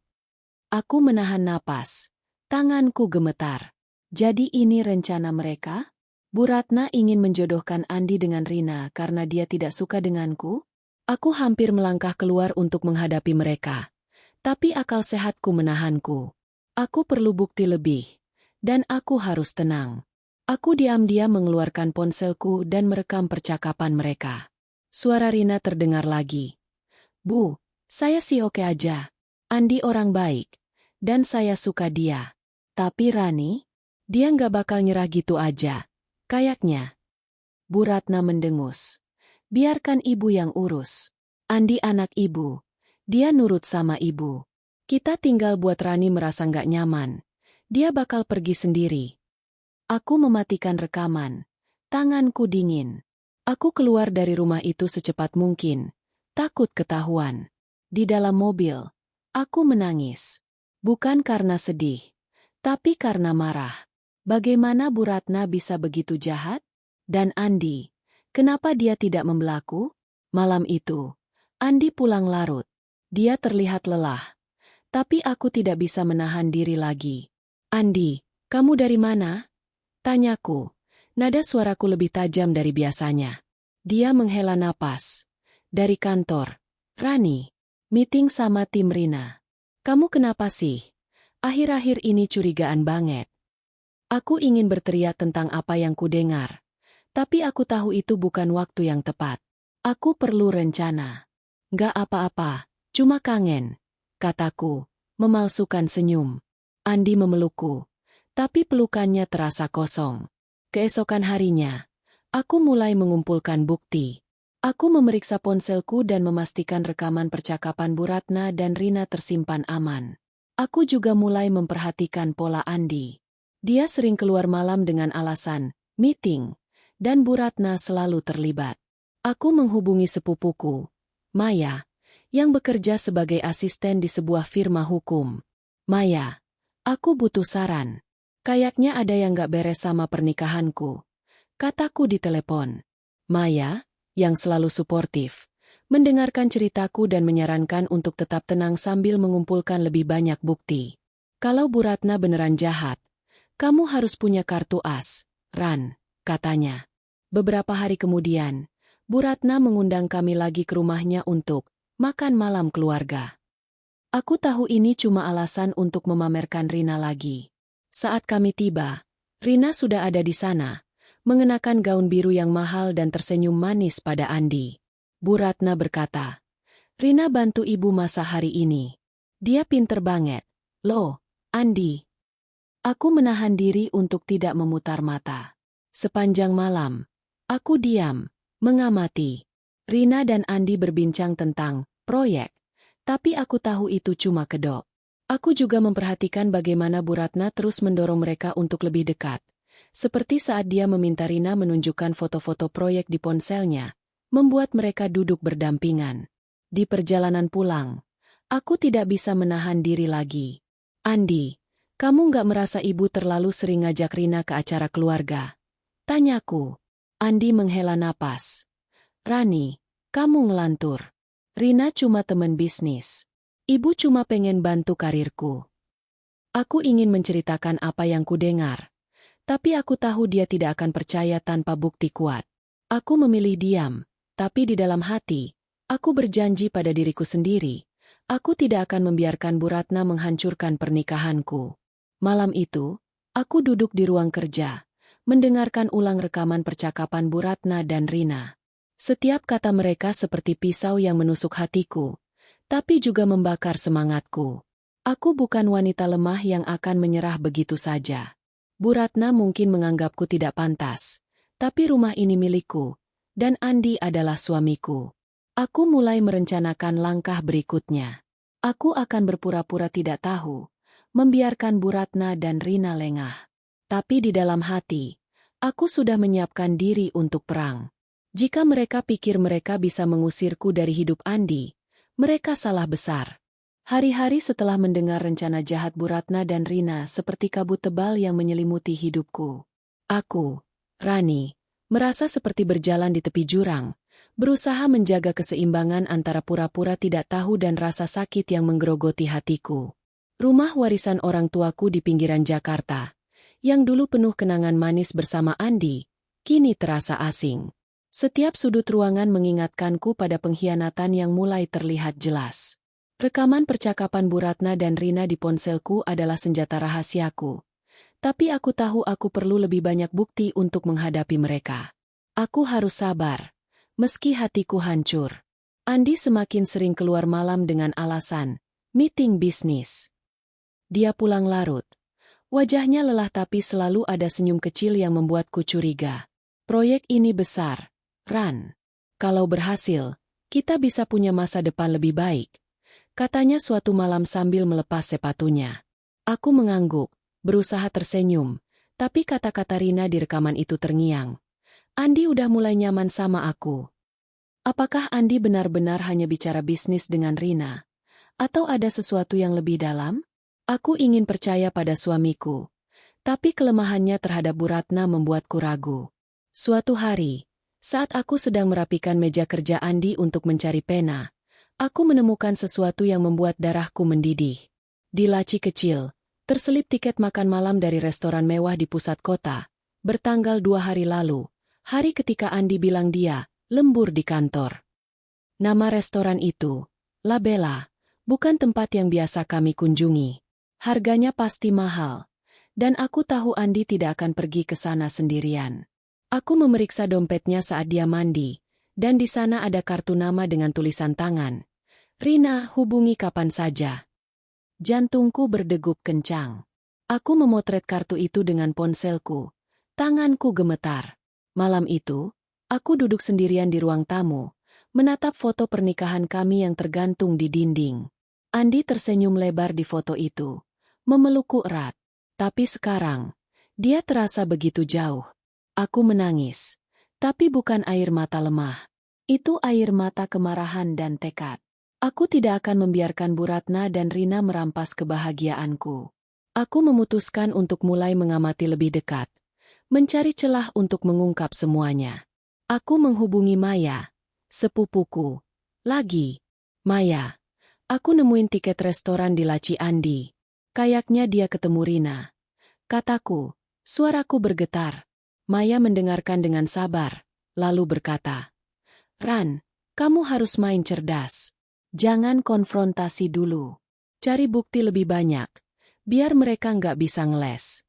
Aku menahan napas. Tanganku gemetar. Jadi ini rencana mereka? Bu Ratna ingin menjodohkan Andi dengan Rina karena dia tidak suka denganku? Aku hampir melangkah keluar untuk menghadapi mereka. Tapi akal sehatku menahanku. Aku perlu bukti lebih. Dan aku harus tenang. Aku diam-diam mengeluarkan ponselku dan merekam percakapan mereka. Suara Rina terdengar lagi. Bu, saya sih oke aja. Andi orang baik. Dan saya suka dia. Tapi Rani, dia nggak bakal nyerah gitu aja. Kayaknya. Bu Ratna mendengus. Biarkan ibu yang urus. Andi anak ibu. Dia nurut sama ibu. Kita tinggal buat Rani merasa nggak nyaman. Dia bakal pergi sendiri. Aku mematikan rekaman. Tanganku dingin. Aku keluar dari rumah itu secepat mungkin. Takut ketahuan. Di dalam mobil, aku menangis. Bukan karena sedih, tapi karena marah. Bagaimana Bu Ratna bisa begitu jahat? Dan Andi, kenapa dia tidak membelaku? Malam itu, Andi pulang larut. Dia terlihat lelah. Tapi aku tidak bisa menahan diri lagi. Andi, kamu dari mana? Tanyaku. Nada suaraku lebih tajam dari biasanya. Dia menghela napas. Dari kantor. Rani. Meeting sama tim Rina. Kamu kenapa sih? Akhir-akhir ini curigaan banget. Aku ingin berteriak tentang apa yang kudengar. Tapi aku tahu itu bukan waktu yang tepat. Aku perlu rencana. Gak apa-apa, cuma kangen. Kataku, memalsukan senyum. Andi memelukku. Tapi pelukannya terasa kosong. Keesokan harinya, aku mulai mengumpulkan bukti. Aku memeriksa ponselku dan memastikan rekaman percakapan Bu Ratna dan Rina tersimpan aman. Aku juga mulai memperhatikan pola Andi. Dia sering keluar malam dengan alasan meeting, dan Bu Ratna selalu terlibat. Aku menghubungi sepupuku, Maya, yang bekerja sebagai asisten di sebuah firma hukum. Maya, aku butuh saran. Kayaknya ada yang gak beres sama pernikahanku. Kataku di telepon. Maya, yang selalu suportif, mendengarkan ceritaku dan menyarankan untuk tetap tenang sambil mengumpulkan lebih banyak bukti. Kalau Bu Ratna beneran jahat, kamu harus punya kartu as, Ran, katanya. Beberapa hari kemudian, Bu Ratna mengundang kami lagi ke rumahnya untuk makan malam keluarga. Aku tahu ini cuma alasan untuk memamerkan Rina lagi. Saat kami tiba, Rina sudah ada di sana, mengenakan gaun biru yang mahal dan tersenyum manis pada Andi. Bu Ratna berkata, Rina bantu ibu masak hari ini. Dia pinter banget. Loh, Andi. Aku menahan diri untuk tidak memutar mata. Sepanjang malam, aku diam, mengamati. Rina dan Andi berbincang tentang proyek, tapi aku tahu itu cuma kedok. Aku juga memperhatikan bagaimana Bu Ratna terus mendorong mereka untuk lebih dekat. Seperti saat dia meminta Rina menunjukkan foto-foto proyek di ponselnya, membuat mereka duduk berdampingan. Di perjalanan pulang, aku tidak bisa menahan diri lagi. Andi, kamu nggak merasa ibu terlalu sering ngajak Rina ke acara keluarga? Tanyaku. Andi menghela napas. Rani, kamu ngelantur. Rina cuma teman bisnis. Ibu cuma pengen bantu karirku. Aku ingin menceritakan apa yang kudengar. Tapi aku tahu dia tidak akan percaya tanpa bukti kuat. Aku memilih diam, tapi di dalam hati, aku berjanji pada diriku sendiri. Aku tidak akan membiarkan Bu Ratna menghancurkan pernikahanku. Malam itu, aku duduk di ruang kerja, mendengarkan ulang rekaman percakapan Bu Ratna dan Rina. Setiap kata mereka seperti pisau yang menusuk hatiku, tapi juga membakar semangatku. Aku bukan wanita lemah yang akan menyerah begitu saja. Bu Ratna mungkin menganggapku tidak pantas, tapi rumah ini milikku, dan Andi adalah suamiku. Aku mulai merencanakan langkah berikutnya. Aku akan berpura-pura tidak tahu, membiarkan Bu Ratna dan Rina lengah. Tapi di dalam hati, aku sudah menyiapkan diri untuk perang. Jika mereka pikir mereka bisa mengusirku dari hidup Andi, mereka salah besar. Hari-hari setelah mendengar rencana jahat Bu Ratna dan Rina seperti kabut tebal yang menyelimuti hidupku. Aku, Rani, merasa seperti berjalan di tepi jurang, Berusaha menjaga keseimbangan antara pura-pura tidak tahu dan rasa sakit yang menggerogoti hatiku. Rumah warisan orang tuaku di pinggiran Jakarta, yang dulu penuh kenangan manis bersama Andi, kini terasa asing. Setiap sudut ruangan mengingatkanku pada pengkhianatan yang mulai terlihat jelas. Rekaman percakapan Bu Ratna dan Rina di ponselku adalah senjata rahasiaku. Tapi aku tahu aku perlu lebih banyak bukti untuk menghadapi mereka. Aku harus sabar. Meski hatiku hancur. Andi semakin sering keluar malam dengan alasan meeting bisnis. Dia pulang larut. Wajahnya lelah tapi selalu ada senyum kecil yang membuatku curiga. Proyek ini besar, Ran. Kalau berhasil, kita bisa punya masa depan lebih baik. Katanya suatu malam sambil melepas sepatunya. Aku mengangguk, berusaha tersenyum, tapi kata-kata Rina di rekaman itu terngiang. Andi udah mulai nyaman sama aku. Apakah Andi benar-benar hanya bicara bisnis dengan Rina? Atau ada sesuatu yang lebih dalam? Aku ingin percaya pada suamiku. Tapi kelemahannya terhadap Bu Ratna membuatku ragu. Suatu hari, saat aku sedang merapikan meja kerja Andi untuk mencari pena, aku menemukan sesuatu yang membuat darahku mendidih. Di laci kecil, terselip tiket makan malam dari restoran mewah di pusat kota, bertanggal 2 hari lalu. Hari ketika Andi bilang dia lembur di kantor. Nama restoran itu, La Bella, bukan tempat yang biasa kami kunjungi. Harganya pasti mahal, dan aku tahu Andi tidak akan pergi ke sana sendirian. Aku memeriksa dompetnya saat dia mandi, dan di sana ada kartu nama dengan tulisan tangan. Rina, hubungi kapan saja. Jantungku berdegup kencang. Aku memotret kartu itu dengan ponselku. Tanganku gemetar. Malam itu, aku duduk sendirian di ruang tamu, menatap foto pernikahan kami yang tergantung di dinding. Andi tersenyum lebar di foto itu, memelukku erat. Tapi sekarang, dia terasa begitu jauh. Aku menangis, tapi bukan air mata lemah. Itu air mata kemarahan dan tekad. Aku tidak akan membiarkan Bu Ratna dan Rina merampas kebahagiaanku. Aku memutuskan untuk mulai mengamati lebih dekat. Mencari celah untuk mengungkap semuanya. Aku menghubungi Maya, sepupuku. Lagi, Maya, aku nemuin tiket restoran di laci Andi. Kayaknya dia ketemu Rina. Kataku, suaraku bergetar. Maya mendengarkan dengan sabar, lalu berkata, Ran, kamu harus main cerdas. Jangan konfrontasi dulu. Cari bukti lebih banyak, biar mereka nggak bisa ngeles.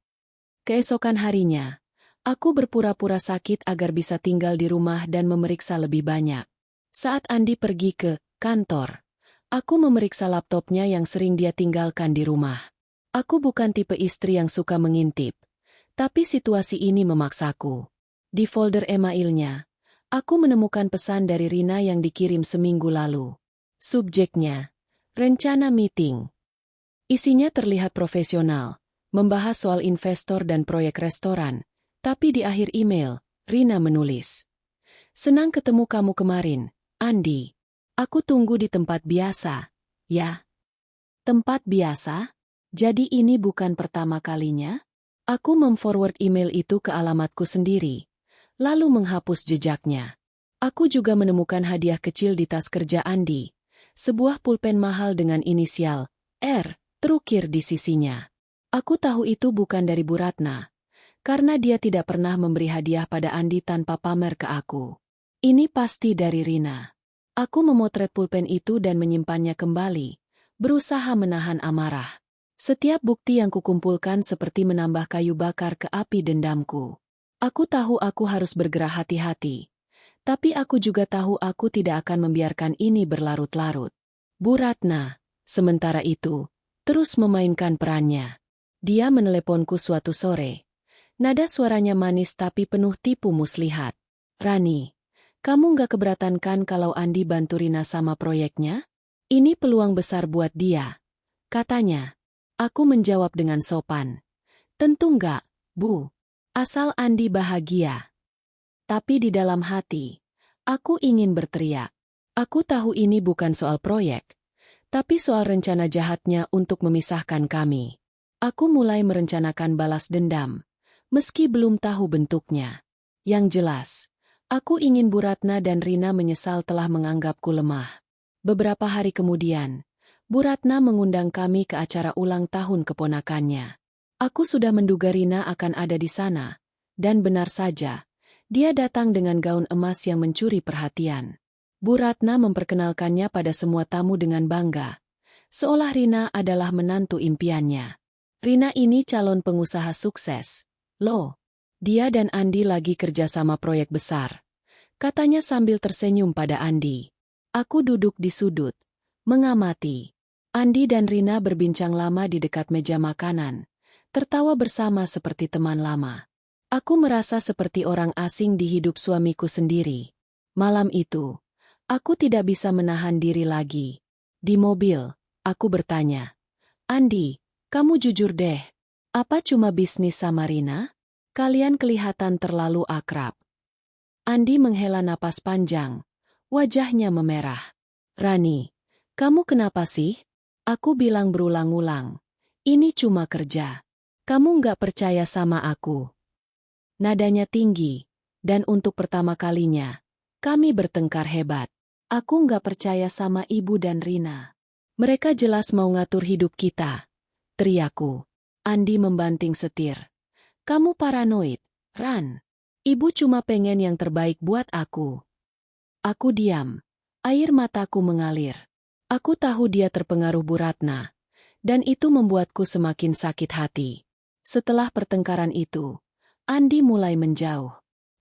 Keesokan harinya, aku berpura-pura sakit agar bisa tinggal di rumah dan memeriksa lebih banyak. Saat Andi pergi ke kantor, aku memeriksa laptopnya yang sering dia tinggalkan di rumah. Aku bukan tipe istri yang suka mengintip, tapi situasi ini memaksaku. Di folder emailnya, aku menemukan pesan dari Rina yang dikirim seminggu lalu. Subjeknya, rencana meeting. Isinya terlihat profesional, membahas soal investor dan proyek restoran. Tapi di akhir email, Rina menulis, senang ketemu kamu kemarin, Andi. Aku tunggu di tempat biasa, ya. Tempat biasa? Jadi ini bukan pertama kalinya? Aku memforward email itu ke alamatku sendiri, lalu menghapus jejaknya. Aku juga menemukan hadiah kecil di tas kerja Andi, sebuah pulpen mahal dengan inisial R terukir di sisinya. Aku tahu itu bukan dari Bu Ratna. Karena dia tidak pernah memberi hadiah pada Andi tanpa pamer ke aku. Ini pasti dari Rina. Aku memotret pulpen itu dan menyimpannya kembali, berusaha menahan amarah. Setiap bukti yang kukumpulkan seperti menambah kayu bakar ke api dendamku. Aku tahu aku harus bergerak hati-hati. Tapi aku juga tahu aku tidak akan membiarkan ini berlarut-larut. Bu Ratna, sementara itu, terus memainkan perannya. Dia meneleponku suatu sore. Nada suaranya manis tapi penuh tipu muslihat. Rani, kamu nggak keberatan kan kalau Andi bantu Rina sama proyeknya? Ini peluang besar buat dia. Katanya. Aku menjawab dengan sopan. Tentu nggak, Bu. Asal Andi bahagia. Tapi di dalam hati, aku ingin berteriak. Aku tahu ini bukan soal proyek, tapi soal rencana jahatnya untuk memisahkan kami. Aku mulai merencanakan balas dendam. Meski belum tahu bentuknya. Yang jelas, Aku ingin Bu Ratna dan Rina menyesal telah menganggapku lemah. Beberapa hari kemudian, Bu Ratna mengundang kami ke acara ulang tahun keponakannya. Aku sudah menduga Rina akan ada di sana, dan benar saja, dia datang dengan gaun emas yang mencuri perhatian. Bu Ratna memperkenalkannya pada semua tamu dengan bangga, seolah Rina adalah menantu impiannya. Rina ini calon pengusaha sukses. Loh, dia dan Andi lagi kerja sama proyek besar, katanya sambil tersenyum pada Andi. Aku duduk di sudut, mengamati. Andi dan Rina berbincang lama di dekat meja makanan, tertawa bersama seperti teman lama. Aku merasa seperti orang asing di hidup suamiku sendiri. Malam itu, aku tidak bisa menahan diri lagi. Di mobil, aku bertanya, Andi, kamu jujur deh, apa cuma bisnis sama Rina? Kalian kelihatan terlalu akrab. Andi menghela napas panjang, wajahnya memerah. Rani, kamu kenapa sih? Aku bilang berulang-ulang, ini cuma kerja. Kamu nggak percaya sama aku. Nadanya tinggi, dan untuk pertama kalinya, kami bertengkar hebat. Aku nggak percaya sama ibu dan Rina. Mereka jelas mau ngatur hidup kita, teriakku. Andi membanting setir. Kamu paranoid, Ran. Ibu cuma pengen yang terbaik buat aku. Aku diam. Air mataku mengalir. Aku tahu dia terpengaruh Bu Ratna, dan itu membuatku semakin sakit hati. Setelah pertengkaran itu, Andi mulai menjauh.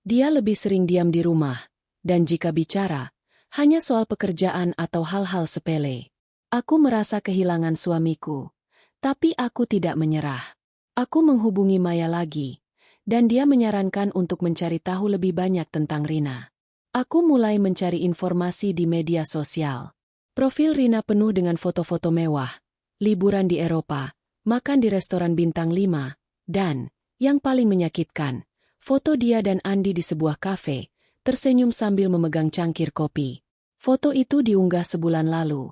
Dia lebih sering diam di rumah, dan jika bicara, hanya soal pekerjaan atau hal-hal sepele. Aku merasa kehilangan suamiku, tapi aku tidak menyerah. Aku menghubungi Maya lagi, dan dia menyarankan untuk mencari tahu lebih banyak tentang Rina. Aku mulai mencari informasi di media sosial. Profil Rina penuh dengan foto-foto mewah, liburan di Eropa, makan di restoran bintang 5, dan, yang paling menyakitkan, foto dia dan Andi di sebuah kafe, tersenyum sambil memegang cangkir kopi. Foto itu diunggah sebulan lalu,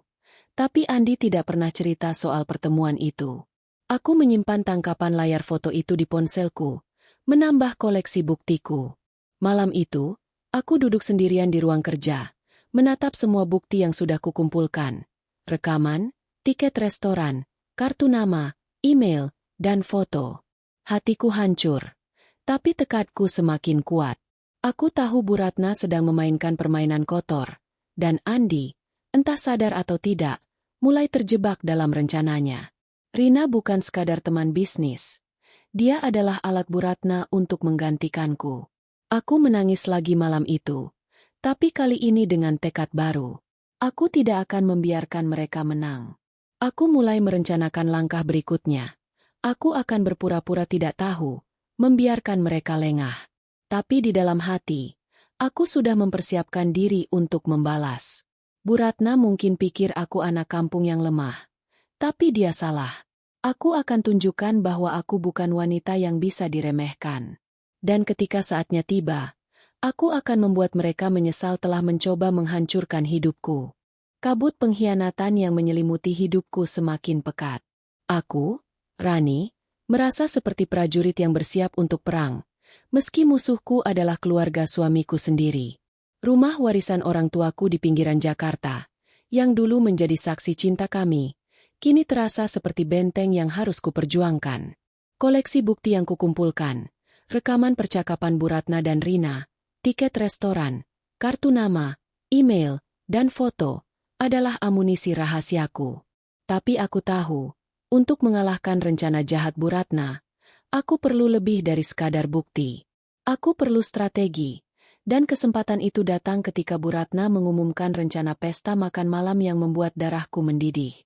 tapi Andi tidak pernah cerita soal pertemuan itu. Aku menyimpan tangkapan layar foto itu di ponselku, menambah koleksi buktiku. Malam itu, aku duduk sendirian di ruang kerja, menatap semua bukti yang sudah kukumpulkan. Rekaman, tiket restoran, kartu nama, email, dan foto. Hatiku hancur, tapi tekadku semakin kuat. Aku tahu Bu Ratna sedang memainkan permainan kotor, dan Andi, entah sadar atau tidak, mulai terjebak dalam rencananya. Rina bukan sekadar teman bisnis. Dia adalah alat Bu Ratna untuk menggantikanku. Aku menangis lagi malam itu, tapi kali ini dengan tekad baru. Aku tidak akan membiarkan mereka menang. Aku mulai merencanakan langkah berikutnya. Aku akan berpura-pura tidak tahu, membiarkan mereka lengah. Tapi di dalam hati, aku sudah mempersiapkan diri untuk membalas. Bu Ratna mungkin pikir aku anak kampung yang lemah. Tapi dia salah. Aku akan tunjukkan bahwa aku bukan wanita yang bisa diremehkan. Dan ketika saatnya tiba, aku akan membuat mereka menyesal telah mencoba menghancurkan hidupku. Kabut pengkhianatan yang menyelimuti hidupku semakin pekat. Aku, Rani, merasa seperti prajurit yang bersiap untuk perang, meski musuhku adalah keluarga suamiku sendiri. Rumah warisan orang tuaku di pinggiran Jakarta, yang dulu menjadi saksi cinta kami, kini terasa seperti benteng yang harus kuperjuangkan. Koleksi bukti yang kukumpulkan, rekaman percakapan Bu Ratna dan Rina, tiket restoran, kartu nama, email, dan foto, adalah amunisi rahasiaku. Tapi aku tahu, untuk mengalahkan rencana jahat Bu Ratna, aku perlu lebih dari sekadar bukti. Aku perlu strategi, dan kesempatan itu datang ketika Bu Ratna mengumumkan rencana pesta makan malam yang membuat darahku mendidih.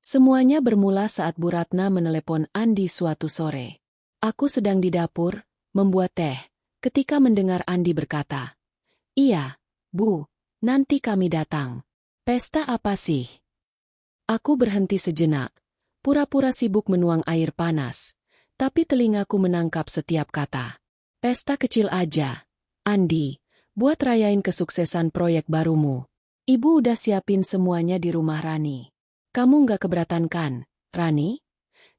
Semuanya bermula saat Bu Ratna menelepon Andi suatu sore. Aku sedang di dapur, membuat teh, ketika mendengar Andi berkata, "Iya, Bu, nanti kami datang." "Pesta apa sih?" Aku berhenti sejenak, pura-pura sibuk menuang air panas, tapi telingaku menangkap setiap kata. "Pesta kecil aja, Andi, buat rayain kesuksesan proyek barumu. Ibu udah siapin semuanya di rumah Rani. Kamu nggak keberatan kan, Rani?"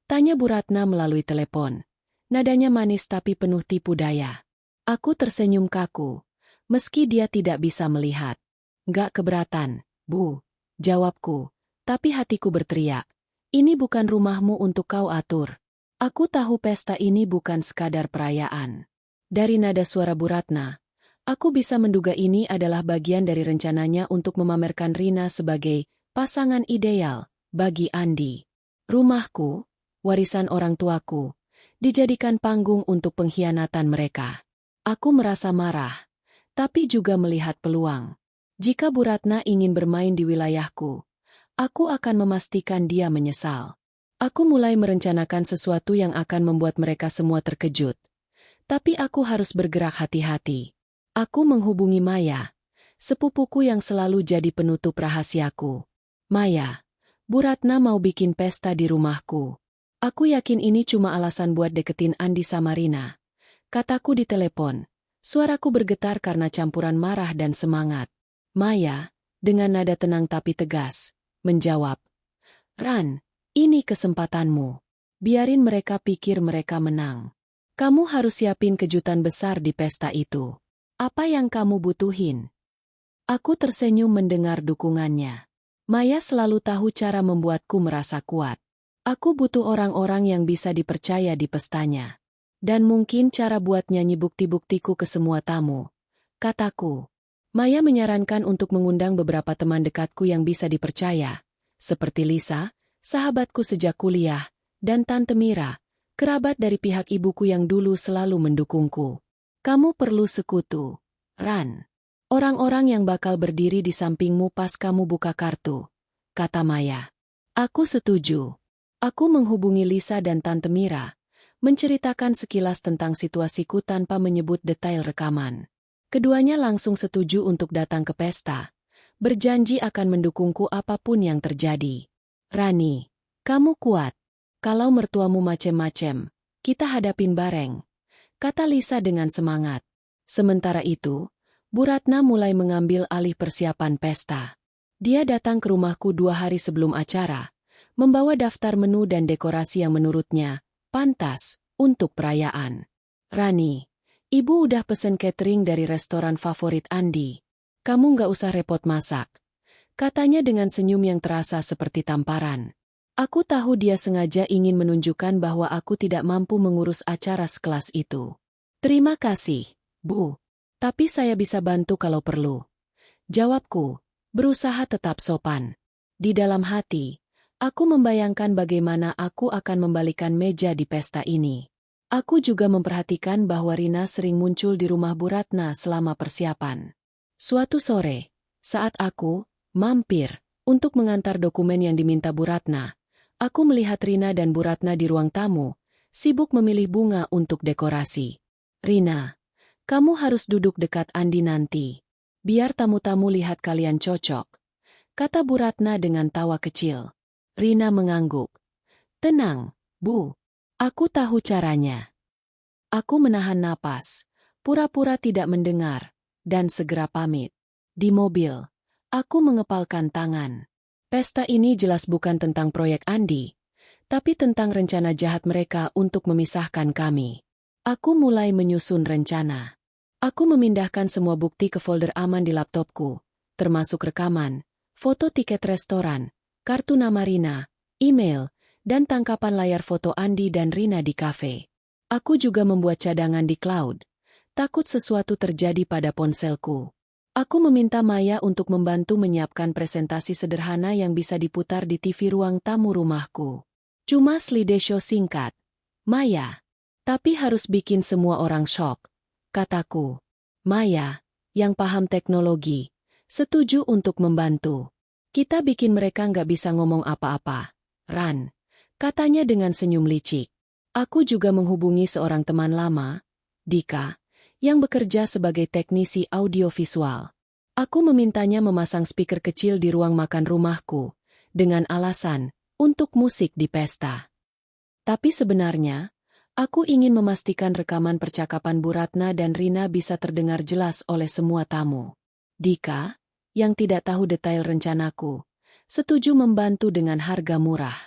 Tanya Bu Ratna melalui telepon. Nadanya manis tapi penuh tipu daya. Aku tersenyum kaku, meski dia tidak bisa melihat. Nggak keberatan, Bu, jawabku, tapi hatiku berteriak. Ini bukan rumahmu untuk kau atur. Aku tahu pesta ini bukan sekadar perayaan. Dari nada suara Bu Ratna, aku bisa menduga ini adalah bagian dari rencananya untuk memamerkan Rina sebagai pasangan ideal bagi Andi. Rumahku, warisan orang tuaku, dijadikan panggung untuk pengkhianatan mereka. Aku merasa marah, tapi juga melihat peluang. Jika Bu Ratna ingin bermain di wilayahku, aku akan memastikan dia menyesal. Aku mulai merencanakan sesuatu yang akan membuat mereka semua terkejut. Tapi aku harus bergerak hati-hati. Aku menghubungi Maya, sepupuku yang selalu jadi penutup rahasiaku. Maya, Bu Ratna mau bikin pesta di rumahku. Aku yakin ini cuma alasan buat deketin Andi sama Rina. Kataku di telepon. Suaraku bergetar karena campuran marah dan semangat. Maya, dengan nada tenang tapi tegas, menjawab. Ran, ini kesempatanmu. Biarin mereka pikir mereka menang. Kamu harus siapin kejutan besar di pesta itu. Apa yang kamu butuhin? Aku tersenyum mendengar dukungannya. Maya selalu tahu cara membuatku merasa kuat. Aku butuh orang-orang yang bisa dipercaya di pestanya. Dan mungkin cara buat nyanyi bukti-buktiku ke semua tamu. Kataku. Maya menyarankan untuk mengundang beberapa teman dekatku yang bisa dipercaya. Seperti Lisa, sahabatku sejak kuliah, dan Tante Mira, kerabat dari pihak ibuku yang dulu selalu mendukungku. Kamu perlu sekutu, Ran. Orang-orang yang bakal berdiri di sampingmu pas kamu buka kartu, kata Maya. Aku setuju. Aku menghubungi Lisa dan Tante Mira, menceritakan sekilas tentang situasiku tanpa menyebut detail rekaman. Keduanya langsung setuju untuk datang ke pesta, berjanji akan mendukungku apapun yang terjadi. Rani, kamu kuat. Kalau mertuamu macem-macem, kita hadapin bareng, kata Lisa dengan semangat. Sementara itu, Bu Ratna mulai mengambil alih persiapan pesta. Dia datang ke rumahku 2 hari sebelum acara, membawa daftar menu dan dekorasi yang menurutnya pantas untuk perayaan. Rani, ibu udah pesen catering dari restoran favorit Andi. Kamu nggak usah repot masak, katanya dengan senyum yang terasa seperti tamparan. Aku tahu dia sengaja ingin menunjukkan bahwa aku tidak mampu mengurus acara sekelas itu. Terima kasih, Bu. Tapi saya bisa bantu kalau perlu. Jawabku, berusaha tetap sopan. Di dalam hati, aku membayangkan bagaimana aku akan membalikan meja di pesta ini. Aku juga memperhatikan bahwa Rina sering muncul di rumah Bu Ratna selama persiapan. Suatu sore, saat aku mampir untuk mengantar dokumen yang diminta Bu Ratna, aku melihat Rina dan Bu Ratna di ruang tamu, sibuk memilih bunga untuk dekorasi. Rina, kamu harus duduk dekat Andi nanti. Biar tamu-tamu lihat kalian cocok, kata Bu Ratna dengan tawa kecil. Rina mengangguk. Tenang, Bu. Aku tahu caranya. Aku menahan napas, pura-pura tidak mendengar, dan segera pamit. Di mobil, aku mengepalkan tangan. Pesta ini jelas bukan tentang proyek Andi, tapi tentang rencana jahat mereka untuk memisahkan kami. Aku mulai menyusun rencana. Aku memindahkan semua bukti ke folder aman di laptopku, termasuk rekaman, foto tiket restoran, kartu nama Rina, email, dan tangkapan layar foto Andi dan Rina di kafe. Aku juga membuat cadangan di cloud, takut sesuatu terjadi pada ponselku. Aku meminta Maya untuk membantu menyiapkan presentasi sederhana yang bisa diputar di TV ruang tamu rumahku. Cuma slideshow singkat. Maya, tapi harus bikin semua orang shock. Kataku. Maya, yang paham teknologi, setuju untuk membantu. Kita bikin mereka nggak bisa ngomong apa-apa. Ran, katanya dengan senyum licik. Aku juga menghubungi seorang teman lama, Dika, yang bekerja sebagai teknisi audiovisual. Aku memintanya memasang speaker kecil di ruang makan rumahku, dengan alasan untuk musik di pesta. Tapi sebenarnya, aku ingin memastikan rekaman percakapan Bu Ratna dan Rina bisa terdengar jelas oleh semua tamu. Dika, yang tidak tahu detail rencanaku, setuju membantu dengan harga murah.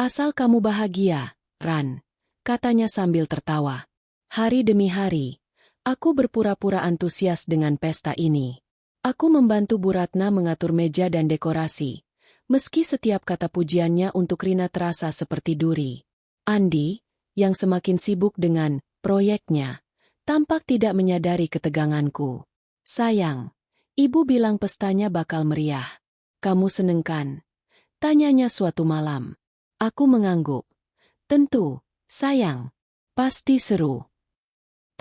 Asal kamu bahagia, Ran, katanya sambil tertawa. Hari demi hari, Aku berpura-pura antusias dengan pesta ini. Aku membantu Bu Ratna mengatur meja dan dekorasi, meski setiap kata pujiannya untuk Rina terasa seperti duri. Andi, yang semakin sibuk dengan proyeknya, tampak tidak menyadari keteganganku. Sayang, ibu bilang pestanya bakal meriah. Kamu seneng kan? Tanyanya suatu malam. Aku mengangguk. Tentu, sayang. Pasti seru.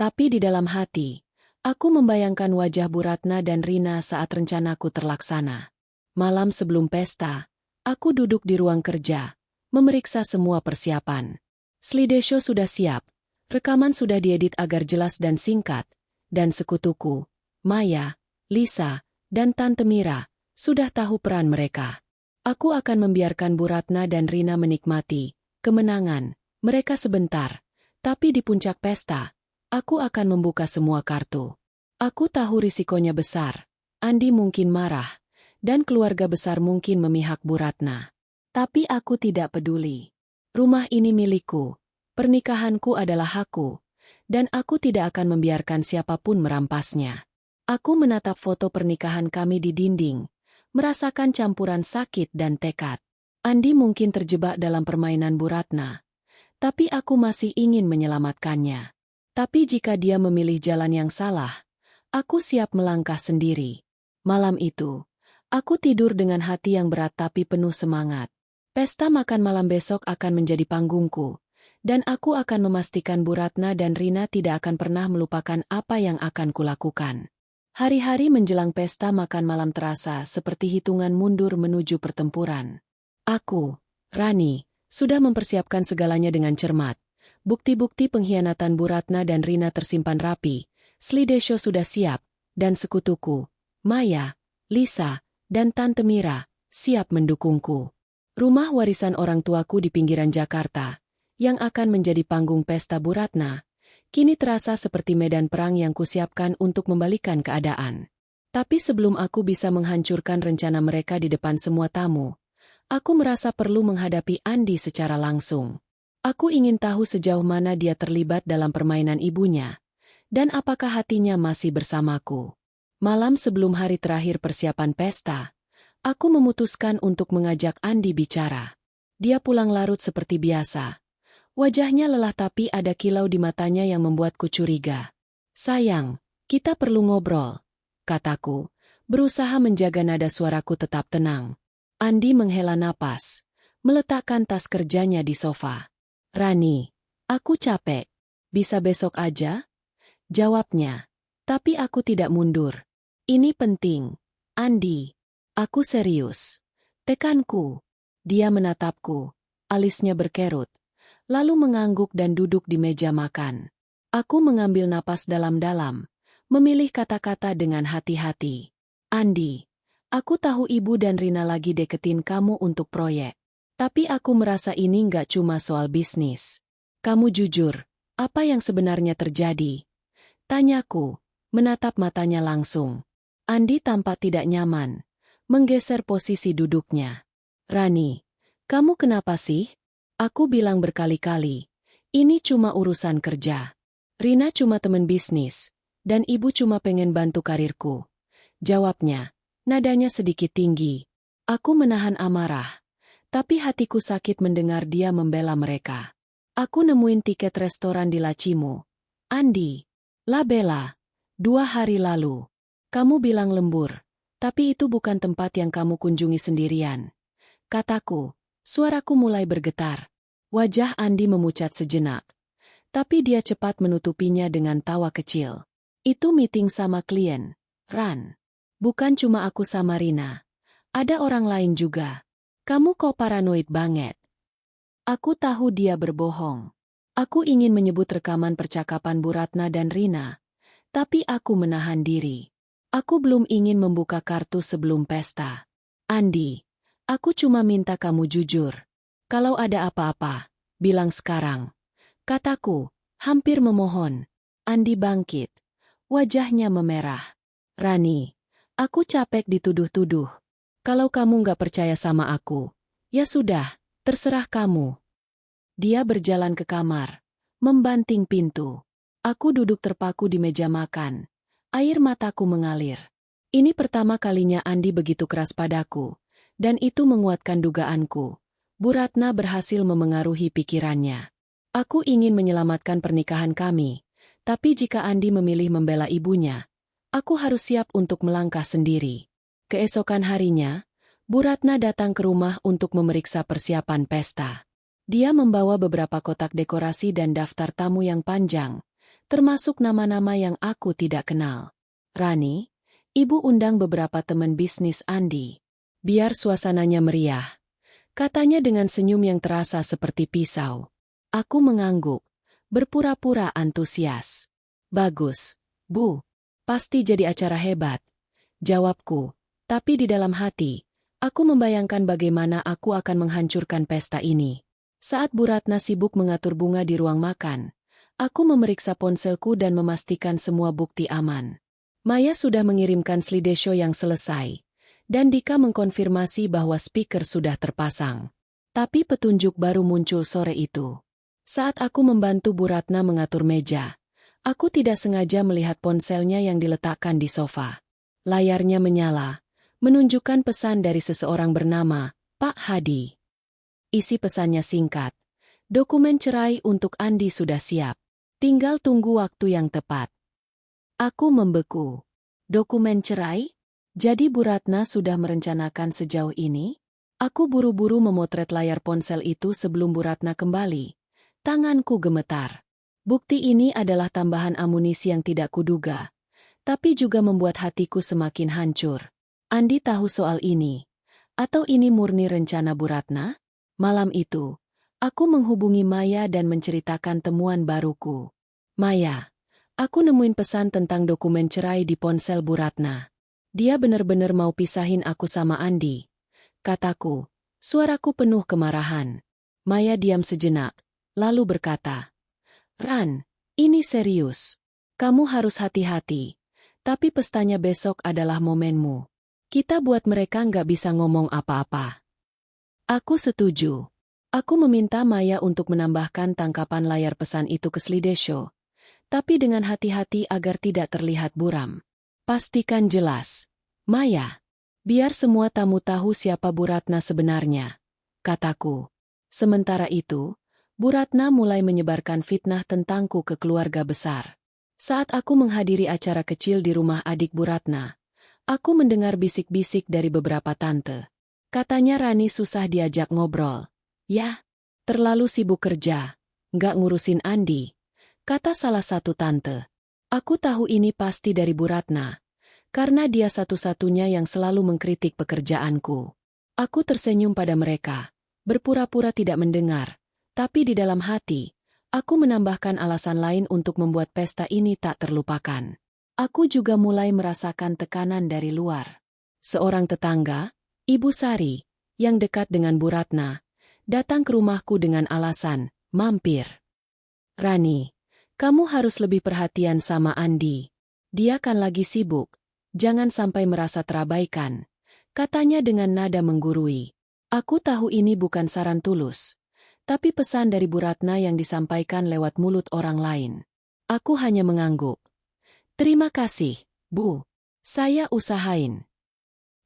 Tapi di dalam hati, aku membayangkan wajah Bu Ratna dan Rina saat rencanaku terlaksana. Malam sebelum pesta, aku duduk di ruang kerja, memeriksa semua persiapan. Slideshow sudah siap, rekaman sudah diedit agar jelas dan singkat, dan sekutuku, Maya, Lisa, dan Tante Mira, sudah tahu peran mereka. Aku akan membiarkan Bu Ratna dan Rina menikmati kemenangan mereka sebentar, tapi di puncak pesta, aku akan membuka semua kartu. Aku tahu risikonya besar. Andi mungkin marah, dan keluarga besar mungkin memihak Bu Ratna. Tapi aku tidak peduli. Rumah ini milikku, pernikahanku adalah hakku, dan aku tidak akan membiarkan siapapun merampasnya. Aku menatap foto pernikahan kami di dinding, merasakan campuran sakit dan tekad. Andi mungkin terjebak dalam permainan Bu Ratna, tapi aku masih ingin menyelamatkannya. Tapi jika dia memilih jalan yang salah, aku siap melangkah sendiri. Malam itu, aku tidur dengan hati yang berat tapi penuh semangat. Pesta makan malam besok akan menjadi panggungku, dan aku akan memastikan Bu Ratna dan Rina tidak akan pernah melupakan apa yang akan kulakukan. Hari-hari menjelang pesta makan malam terasa seperti hitungan mundur menuju pertempuran. Aku, Rani, sudah mempersiapkan segalanya dengan cermat. Bukti-bukti pengkhianatan Bu Ratna dan Rina tersimpan rapi, slideshow sudah siap, dan sekutuku, Maya, Lisa, dan Tante Mira, siap mendukungku. Rumah warisan orang tuaku di pinggiran Jakarta, yang akan menjadi panggung pesta Bu Ratna, kini terasa seperti medan perang yang kusiapkan untuk membalikan keadaan. Tapi sebelum aku bisa menghancurkan rencana mereka di depan semua tamu, aku merasa perlu menghadapi Andi secara langsung. Aku ingin tahu sejauh mana dia terlibat dalam permainan ibunya, dan apakah hatinya masih bersamaku. Malam sebelum hari terakhir persiapan pesta, aku memutuskan untuk mengajak Andi bicara. Dia pulang larut seperti biasa. Wajahnya lelah tapi ada kilau di matanya yang membuatku curiga. Sayang, kita perlu ngobrol, kataku, berusaha menjaga nada suaraku tetap tenang. Andi menghela napas, meletakkan tas kerjanya di sofa. Rani, aku capek. Bisa besok aja? Jawabnya. Tapi aku tidak mundur. Ini penting. Andi. Aku serius. Tekanku. Dia menatapku. Alisnya berkerut. Lalu mengangguk dan duduk di meja makan. Aku mengambil napas dalam-dalam, memilih kata-kata dengan hati-hati. Andi, aku tahu ibu dan Rina lagi deketin kamu untuk proyek. Tapi aku merasa ini nggak cuma soal bisnis. Kamu jujur, apa yang sebenarnya terjadi? Tanyaku, menatap matanya langsung. Andi tampak tidak nyaman, menggeser posisi duduknya. Rani, kamu kenapa sih? Aku bilang berkali-kali, ini cuma urusan kerja. Rina cuma teman bisnis, dan ibu cuma pengen bantu karirku. Jawabnya, nadanya sedikit tinggi. Aku menahan amarah, tapi hatiku sakit mendengar dia membela mereka. Aku nemuin tiket restoran di lacimu. Andi, Labella, 2 hari lalu. Kamu bilang lembur, tapi itu bukan tempat yang kamu kunjungi sendirian. Kataku, suaraku mulai bergetar. Wajah Andi memucat sejenak. Tapi dia cepat menutupinya dengan tawa kecil. Itu meeting sama klien, Ran. Bukan cuma aku sama Rina. Ada orang lain juga. Kamu kok paranoid banget? Aku tahu dia berbohong. Aku ingin menyebut rekaman percakapan Bu Ratna dan Rina. Tapi aku menahan diri. Aku belum ingin membuka kartu sebelum pesta. Andi, aku cuma minta kamu jujur. Kalau ada apa-apa, bilang sekarang. Kataku, hampir memohon. Andi bangkit. Wajahnya memerah. Rani, aku capek dituduh-tuduh. Kalau kamu nggak percaya sama aku, ya sudah, terserah kamu. Dia berjalan ke kamar, membanting pintu. Aku duduk terpaku di meja makan. Air mataku mengalir. Ini pertama kalinya Andi begitu keras padaku, dan itu menguatkan dugaanku. Bu Ratna berhasil memengaruhi pikirannya. Aku ingin menyelamatkan pernikahan kami, tapi jika Andi memilih membela ibunya, aku harus siap untuk melangkah sendiri. Keesokan harinya, Bu Ratna datang ke rumah untuk memeriksa persiapan pesta. Dia membawa beberapa kotak dekorasi dan daftar tamu yang panjang, termasuk nama-nama yang aku tidak kenal. Rani, ibu undang beberapa teman bisnis Andi. Biar suasananya meriah. Katanya dengan senyum yang terasa seperti pisau. Aku mengangguk, berpura-pura antusias. Bagus, Bu. Pasti jadi acara hebat. Jawabku, tapi di dalam hati, aku membayangkan bagaimana aku akan menghancurkan pesta ini. Saat Bu Ratna sibuk mengatur bunga di ruang makan, aku memeriksa ponselku dan memastikan semua bukti aman. Maya sudah mengirimkan slideshow yang selesai, dan Dika mengkonfirmasi bahwa speaker sudah terpasang. Tapi petunjuk baru muncul sore itu. Saat aku membantu Bu Ratna mengatur meja, aku tidak sengaja melihat ponselnya yang diletakkan di sofa. Layarnya menyala, menunjukkan pesan dari seseorang bernama Pak Hadi. Isi pesannya singkat. Dokumen cerai untuk Andi sudah siap. Tinggal tunggu waktu yang tepat. Aku membeku. Dokumen cerai? Jadi Bu Ratna sudah merencanakan sejauh ini? Aku buru-buru memotret layar ponsel itu sebelum Bu Ratna kembali. Tanganku gemetar. Bukti ini adalah tambahan amunisi yang tidak kuduga, tapi juga membuat hatiku semakin hancur. Andi tahu soal ini. Atau ini murni rencana Bu Ratna? Malam itu, aku menghubungi Maya dan menceritakan temuan baruku. Maya, aku nemuin pesan tentang dokumen cerai di ponsel Bu Ratna. Dia benar-benar mau pisahin aku sama Andi. Kataku, suaraku penuh kemarahan. Maya diam sejenak, lalu berkata, Ran, ini serius. Kamu harus hati-hati. Tapi pestanya besok adalah momenmu. Kita buat mereka nggak bisa ngomong apa-apa. Aku setuju. Aku meminta Maya untuk menambahkan tangkapan layar pesan itu ke slideshow, tapi dengan hati-hati agar tidak terlihat buram. Pastikan jelas. Maya, biar semua tamu tahu siapa Bu Ratna sebenarnya, kataku. Sementara itu, Bu Ratna mulai menyebarkan fitnah tentangku ke keluarga besar. Saat aku menghadiri acara kecil di rumah adik Bu Ratna, aku mendengar bisik-bisik dari beberapa tante. Katanya Rani susah diajak ngobrol. Ya, terlalu sibuk kerja, nggak ngurusin Andi, kata salah satu tante. Aku tahu ini pasti dari Bu Ratna, karena dia satu-satunya yang selalu mengkritik pekerjaanku. Aku tersenyum pada mereka, berpura-pura tidak mendengar, tapi di dalam hati, aku menambahkan alasan lain untuk membuat pesta ini tak terlupakan. Aku juga mulai merasakan tekanan dari luar. Seorang tetangga, Ibu Sari, yang dekat dengan Bu Ratna, datang ke rumahku dengan alasan, mampir. Rani, kamu harus lebih perhatian sama Andi. Dia kan lagi sibuk, jangan sampai merasa terabaikan, katanya dengan nada menggurui. Aku tahu ini bukan saran tulus, tapi pesan dari Bu Ratna yang disampaikan lewat mulut orang lain. Aku hanya mengangguk. Terima kasih, Bu. Saya usahain.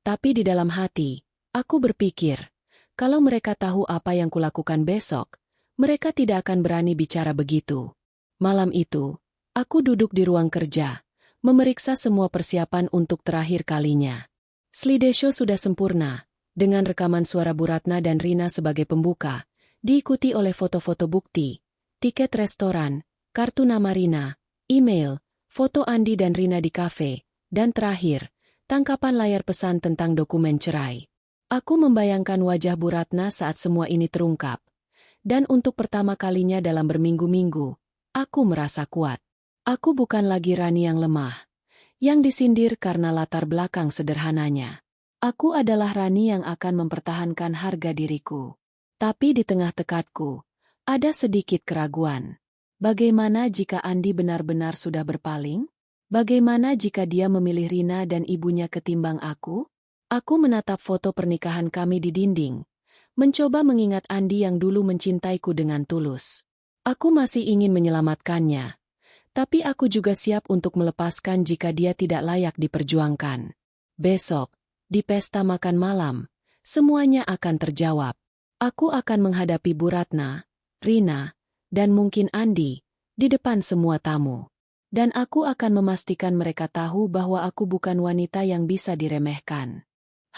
Tapi di dalam hati, aku berpikir, kalau mereka tahu apa yang kulakukan besok, mereka tidak akan berani bicara begitu. Malam itu, aku duduk di ruang kerja, memeriksa semua persiapan untuk terakhir kalinya. Slideshow sudah sempurna, dengan rekaman suara Bu Ratna dan Rina sebagai pembuka, diikuti oleh foto-foto bukti, tiket restoran, kartu nama Rina, email, foto Andi dan Rina di kafe, dan terakhir, tangkapan layar pesan tentang dokumen cerai. Aku membayangkan wajah Bu Ratna saat semua ini terungkap. Dan untuk pertama kalinya dalam berminggu-minggu, aku merasa kuat. Aku bukan lagi Rani yang lemah, yang disindir karena latar belakang sederhananya. Aku adalah Rani yang akan mempertahankan harga diriku. Tapi di tengah tekadku, ada sedikit keraguan. Bagaimana jika Andi benar-benar sudah berpaling? Bagaimana jika dia memilih Rina dan ibunya ketimbang aku? Aku menatap foto pernikahan kami di dinding, mencoba mengingat Andi yang dulu mencintaiku dengan tulus. Aku masih ingin menyelamatkannya, Tapi aku juga siap untuk melepaskan jika dia tidak layak diperjuangkan. Besok, di pesta makan malam, semuanya akan terjawab. Aku akan menghadapi Bu Ratna, Rina, dan mungkin Andi, di depan semua tamu. Dan aku akan memastikan mereka tahu bahwa aku bukan wanita yang bisa diremehkan.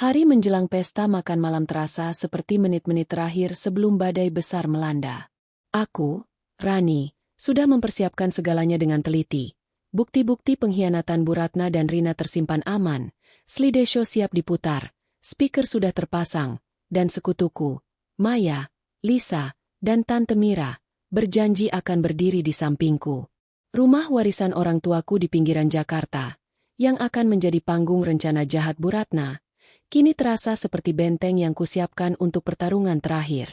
Hari menjelang pesta makan malam terasa seperti menit-menit terakhir sebelum badai besar melanda. Aku, Rani, sudah mempersiapkan segalanya dengan teliti. Bukti-bukti pengkhianatan Bu Ratna dan Rina tersimpan aman, slideshow siap diputar, speaker sudah terpasang, dan sekutuku, Maya, Lisa, dan Tante Mira, berjanji akan berdiri di sampingku. Rumah warisan orang tuaku di pinggiran Jakarta, yang akan menjadi panggung rencana jahat Bu Ratna, kini terasa seperti benteng yang kusiapkan untuk pertarungan terakhir.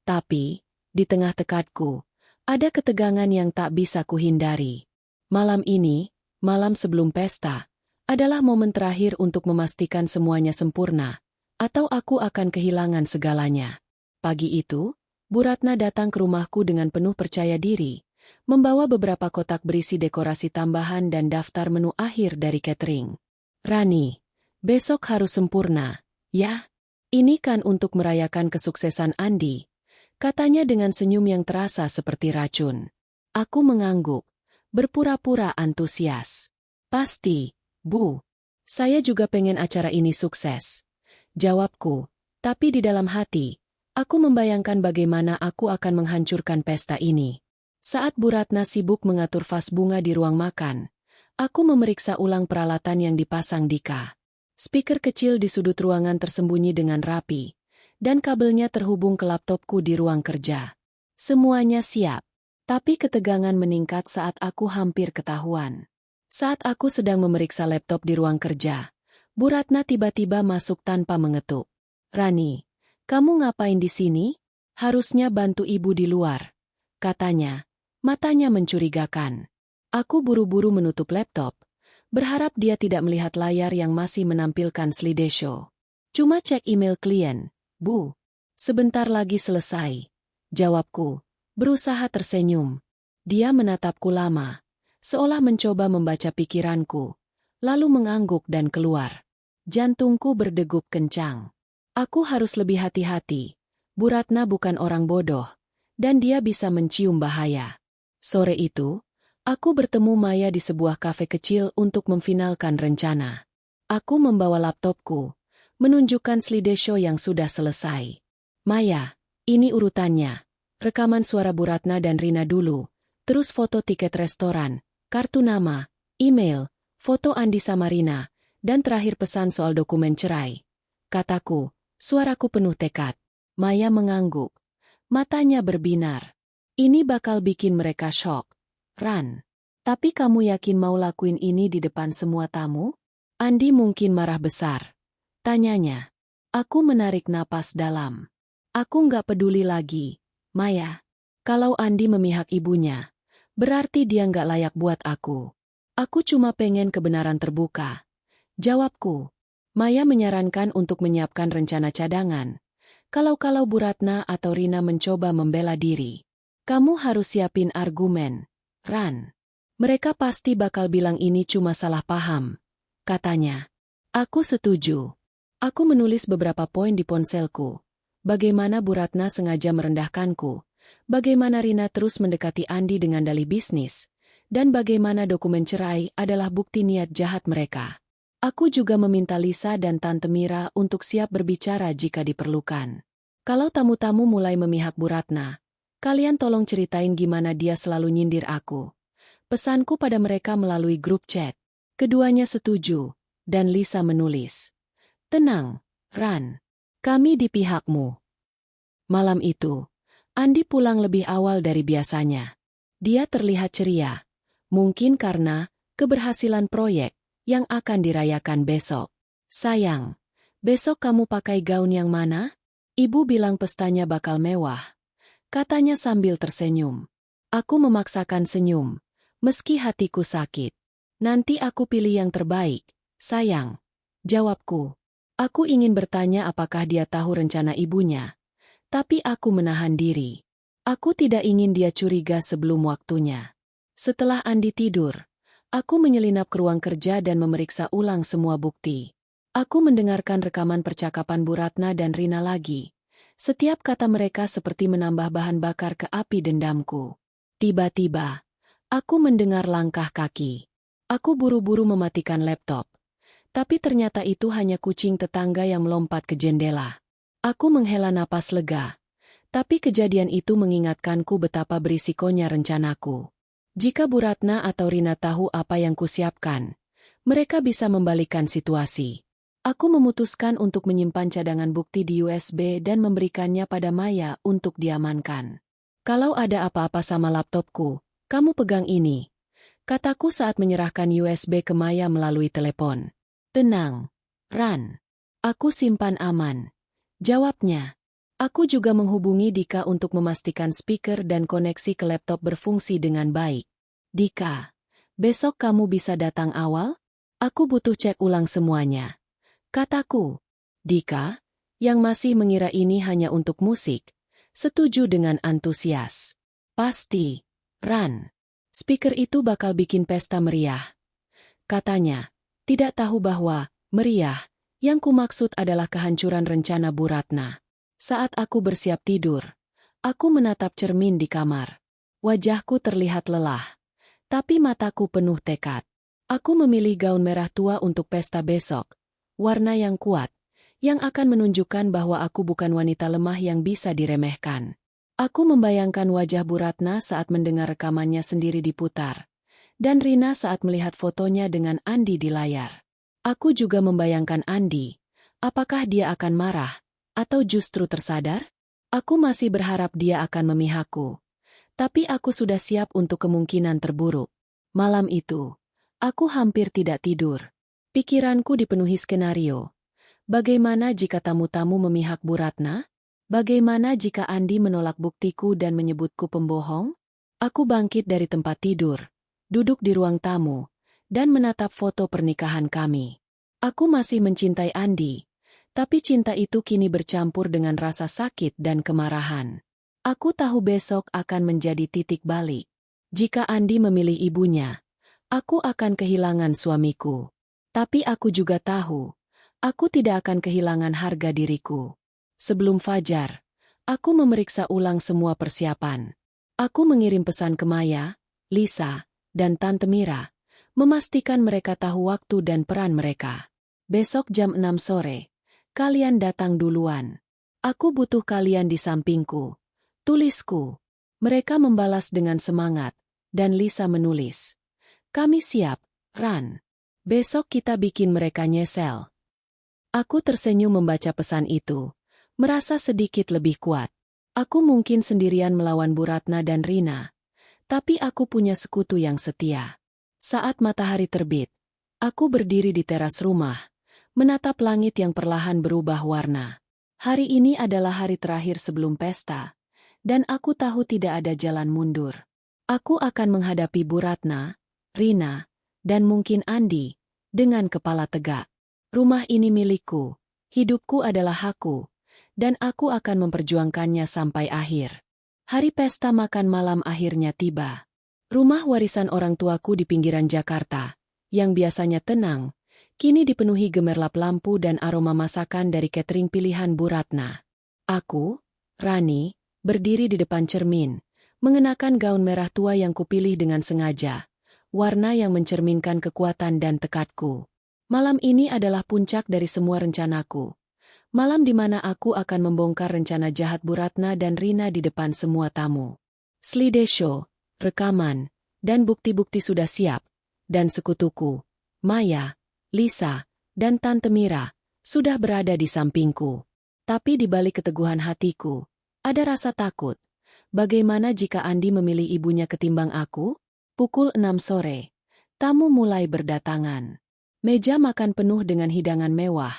Tapi, di tengah tekadku, ada ketegangan yang tak bisa kuhindari. Malam ini, malam sebelum pesta, adalah momen terakhir untuk memastikan semuanya sempurna, atau aku akan kehilangan segalanya. Pagi itu, Bu Ratna datang ke rumahku dengan penuh percaya diri, membawa beberapa kotak berisi dekorasi tambahan dan daftar menu akhir dari catering. Rani, besok harus sempurna, ya? Ini kan untuk merayakan kesuksesan Andi, katanya dengan senyum yang terasa seperti racun. Aku mengangguk, berpura-pura antusias. Pasti, Bu. Saya juga pengen acara ini sukses. Jawabku, tapi di dalam hati, aku membayangkan bagaimana aku akan menghancurkan pesta ini. Saat Bu Ratna sibuk mengatur vas bunga di ruang makan, aku memeriksa ulang peralatan yang dipasang Dika. Speaker kecil di sudut ruangan tersembunyi dengan rapi, dan kabelnya terhubung ke laptopku di ruang kerja. Semuanya siap, tapi ketegangan meningkat saat aku hampir ketahuan. Saat aku sedang memeriksa laptop di ruang kerja, Bu Ratna tiba-tiba masuk tanpa mengetuk. Rani, kamu ngapain di sini? Harusnya bantu ibu di luar, katanya. Matanya mencurigakan. Aku buru-buru menutup laptop, berharap dia tidak melihat layar yang masih menampilkan slideshow. Cuma cek email klien, Bu. Sebentar lagi selesai. Jawabku, berusaha tersenyum. Dia menatapku lama, seolah mencoba membaca pikiranku, lalu mengangguk dan keluar. Jantungku berdegup kencang. Aku harus lebih hati-hati. Bu Ratna bukan orang bodoh, dan dia bisa mencium bahaya. Sore itu, aku bertemu Maya di sebuah kafe kecil untuk memfinalkan rencana. Aku membawa laptopku, menunjukkan slideshow yang sudah selesai. Maya, ini urutannya. Rekaman suara Bu Ratna dan Rina dulu, terus foto tiket restoran, kartu nama, email, foto Andi sama Rina, dan terakhir pesan soal dokumen cerai. Kataku, suaraku penuh tekad. Maya mengangguk. Matanya berbinar. Ini bakal bikin mereka shock. Ran, tapi kamu yakin mau lakuin ini di depan semua tamu? Andi mungkin marah besar. Tanyanya. Aku menarik napas dalam. Aku nggak peduli lagi, Maya. Kalau Andi memihak ibunya, berarti dia nggak layak buat aku. Aku cuma pengen kebenaran terbuka. Jawabku. Maya menyarankan untuk menyiapkan rencana cadangan. Kalau Bu Ratna atau Rina mencoba membela diri. Kamu harus siapin argumen, Ran. Mereka pasti bakal bilang ini cuma salah paham, katanya. Aku setuju. Aku menulis beberapa poin di ponselku. Bagaimana Bu Ratna sengaja merendahkanku, bagaimana Rina terus mendekati Andi dengan dalih bisnis, dan bagaimana dokumen cerai adalah bukti niat jahat mereka. Aku juga meminta Lisa dan Tante Mira untuk siap berbicara jika diperlukan. Kalau tamu-tamu mulai memihak Bu Ratna, kalian tolong ceritain gimana dia selalu nyindir aku. Pesanku pada mereka melalui grup chat. Keduanya setuju, dan Lisa menulis. Tenang, Ran. Kami di pihakmu. Malam itu, Andi pulang lebih awal dari biasanya. Dia terlihat ceria. Mungkin karena keberhasilan proyek yang akan dirayakan besok. Sayang, besok kamu pakai gaun yang mana? Ibu bilang pestanya bakal mewah. Katanya sambil tersenyum. Aku memaksakan senyum, meski hatiku sakit. Nanti aku pilih yang terbaik, sayang. Jawabku. Aku ingin bertanya apakah dia tahu rencana ibunya. Tapi aku menahan diri. Aku tidak ingin dia curiga sebelum waktunya. Setelah Andi tidur, aku menyelinap ke ruang kerja dan memeriksa ulang semua bukti. Aku mendengarkan rekaman percakapan Bu Ratna dan Rina lagi. Setiap kata mereka seperti menambah bahan bakar ke api dendamku. Tiba-tiba, aku mendengar langkah kaki. Aku buru-buru mematikan laptop. Tapi ternyata itu hanya kucing tetangga yang melompat ke jendela. Aku menghela napas lega. Tapi kejadian itu mengingatkanku betapa berisikonya rencanaku. Jika Bu Ratna atau Rina tahu apa yang kusiapkan, mereka bisa membalikkan situasi. Aku memutuskan untuk menyimpan cadangan bukti di USB dan memberikannya pada Maya untuk diamankan. Kalau ada apa-apa sama laptopku, kamu pegang ini, kataku saat menyerahkan USB ke Maya melalui telepon. Tenang, Ran. Aku simpan aman. Jawabnya. Aku juga menghubungi Dika untuk memastikan speaker dan koneksi ke laptop berfungsi dengan baik. Dika, besok kamu bisa datang awal? Aku butuh cek ulang semuanya, kataku. Dika, yang masih mengira ini hanya untuk musik, setuju dengan antusias. Pasti, Ran. Speaker itu bakal bikin pesta meriah. Katanya, tidak tahu bahwa meriah yang kumaksud adalah kehancuran rencana Bu Ratna. Saat aku bersiap tidur, aku menatap cermin di kamar. Wajahku terlihat lelah, tapi mataku penuh tekad. Aku memilih gaun merah tua untuk pesta besok, warna yang kuat, yang akan menunjukkan bahwa aku bukan wanita lemah yang bisa diremehkan. Aku membayangkan wajah Bu Ratna saat mendengar rekamannya sendiri diputar, dan Rina saat melihat fotonya dengan Andi di layar. Aku juga membayangkan Andi, apakah dia akan marah, atau justru tersadar? Aku masih berharap dia akan memihakku. Tapi aku sudah siap untuk kemungkinan terburuk. Malam itu, aku hampir tidak tidur. Pikiranku dipenuhi skenario. Bagaimana jika tamu-tamu memihak Bu Ratna? Bagaimana jika Andi menolak buktiku dan menyebutku pembohong? Aku bangkit dari tempat tidur, duduk di ruang tamu, dan menatap foto pernikahan kami. Aku masih mencintai Andi. Tapi cinta itu kini bercampur dengan rasa sakit dan kemarahan. Aku tahu besok akan menjadi titik balik. Jika Andi memilih ibunya, aku akan kehilangan suamiku. Tapi aku juga tahu, aku tidak akan kehilangan harga diriku. Sebelum fajar, aku memeriksa ulang semua persiapan. Aku mengirim pesan ke Maya, Lisa, dan Tante Mira, memastikan mereka tahu waktu dan peran mereka. Besok jam 6 sore. Kalian datang duluan. Aku butuh kalian di sampingku. Tulisku. Mereka membalas dengan semangat, dan Lisa menulis. Kami siap, Ran. Besok kita bikin mereka nyesel. Aku tersenyum membaca pesan itu, merasa sedikit lebih kuat. Aku mungkin sendirian melawan Bu Ratna dan Rina, tapi aku punya sekutu yang setia. Saat matahari terbit, aku berdiri di teras rumah, menatap langit yang perlahan berubah warna. Hari ini adalah hari terakhir sebelum pesta, dan aku tahu tidak ada jalan mundur. Aku akan menghadapi Bu Ratna, Rina, dan mungkin Andi, dengan kepala tegak. Rumah ini milikku, hidupku adalah hakku, dan aku akan memperjuangkannya sampai akhir. Hari pesta makan malam akhirnya tiba. Rumah warisan orang tuaku di pinggiran Jakarta, yang biasanya tenang, kini dipenuhi gemerlap lampu dan aroma masakan dari catering pilihan Bu Ratna. Aku, Rani, berdiri di depan cermin, mengenakan gaun merah tua yang kupilih dengan sengaja, warna yang mencerminkan kekuatan dan tekadku. Malam ini adalah puncak dari semua rencanaku. Malam di mana aku akan membongkar rencana jahat Bu Ratna dan Rina di depan semua tamu. Slideshow, rekaman, dan bukti-bukti sudah siap, dan sekutuku, Maya, Lisa, dan Tante Mira, sudah berada di sampingku. Tapi di balik keteguhan hatiku, ada rasa takut. Bagaimana jika Andi memilih ibunya ketimbang aku? Pukul 6 sore, tamu mulai berdatangan. Meja makan penuh dengan hidangan mewah,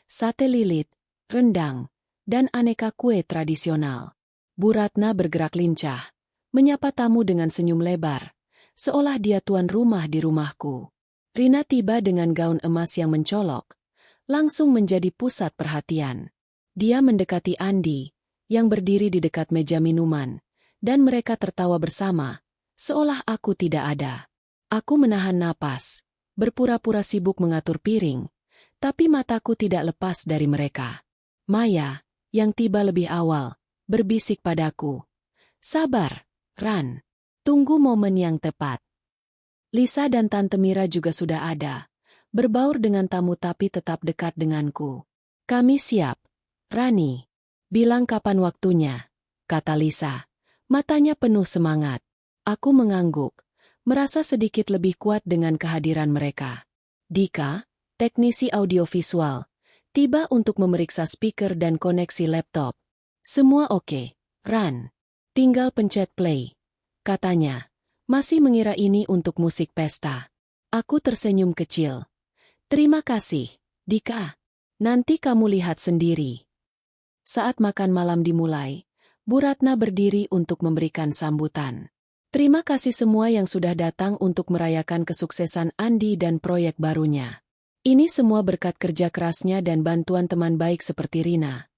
sate lilit, rendang, dan aneka kue tradisional. Bu Ratna bergerak lincah, menyapa tamu dengan senyum lebar, seolah dia tuan rumah di rumahku. Rina tiba dengan gaun emas yang mencolok, langsung menjadi pusat perhatian. Dia mendekati Andi, yang berdiri di dekat meja minuman, dan mereka tertawa bersama, Seolah aku tidak ada. Aku menahan napas, berpura-pura sibuk mengatur piring, tapi mataku tidak lepas dari mereka. Maya, yang tiba lebih awal, berbisik padaku. Sabar, Ran. Tunggu momen yang tepat. Lisa dan Tante Mira juga sudah ada. Berbaur dengan tamu tapi tetap dekat denganku. Kami siap. Rani. Bilang kapan waktunya, kata Lisa. Matanya penuh semangat. Aku mengangguk, merasa sedikit lebih kuat dengan kehadiran mereka. Dika, teknisi audiovisual, tiba untuk memeriksa speaker dan koneksi laptop. Semua oke, Ran. Tinggal pencet play, katanya. Masih mengira ini untuk musik pesta. Aku tersenyum kecil. Terima kasih, Dika. Nanti kamu lihat sendiri. Saat makan malam dimulai, Bu Ratna berdiri untuk memberikan sambutan. Terima kasih semua yang sudah datang untuk merayakan kesuksesan Andi dan proyek barunya. Ini semua berkat kerja kerasnya dan bantuan teman baik seperti Rina,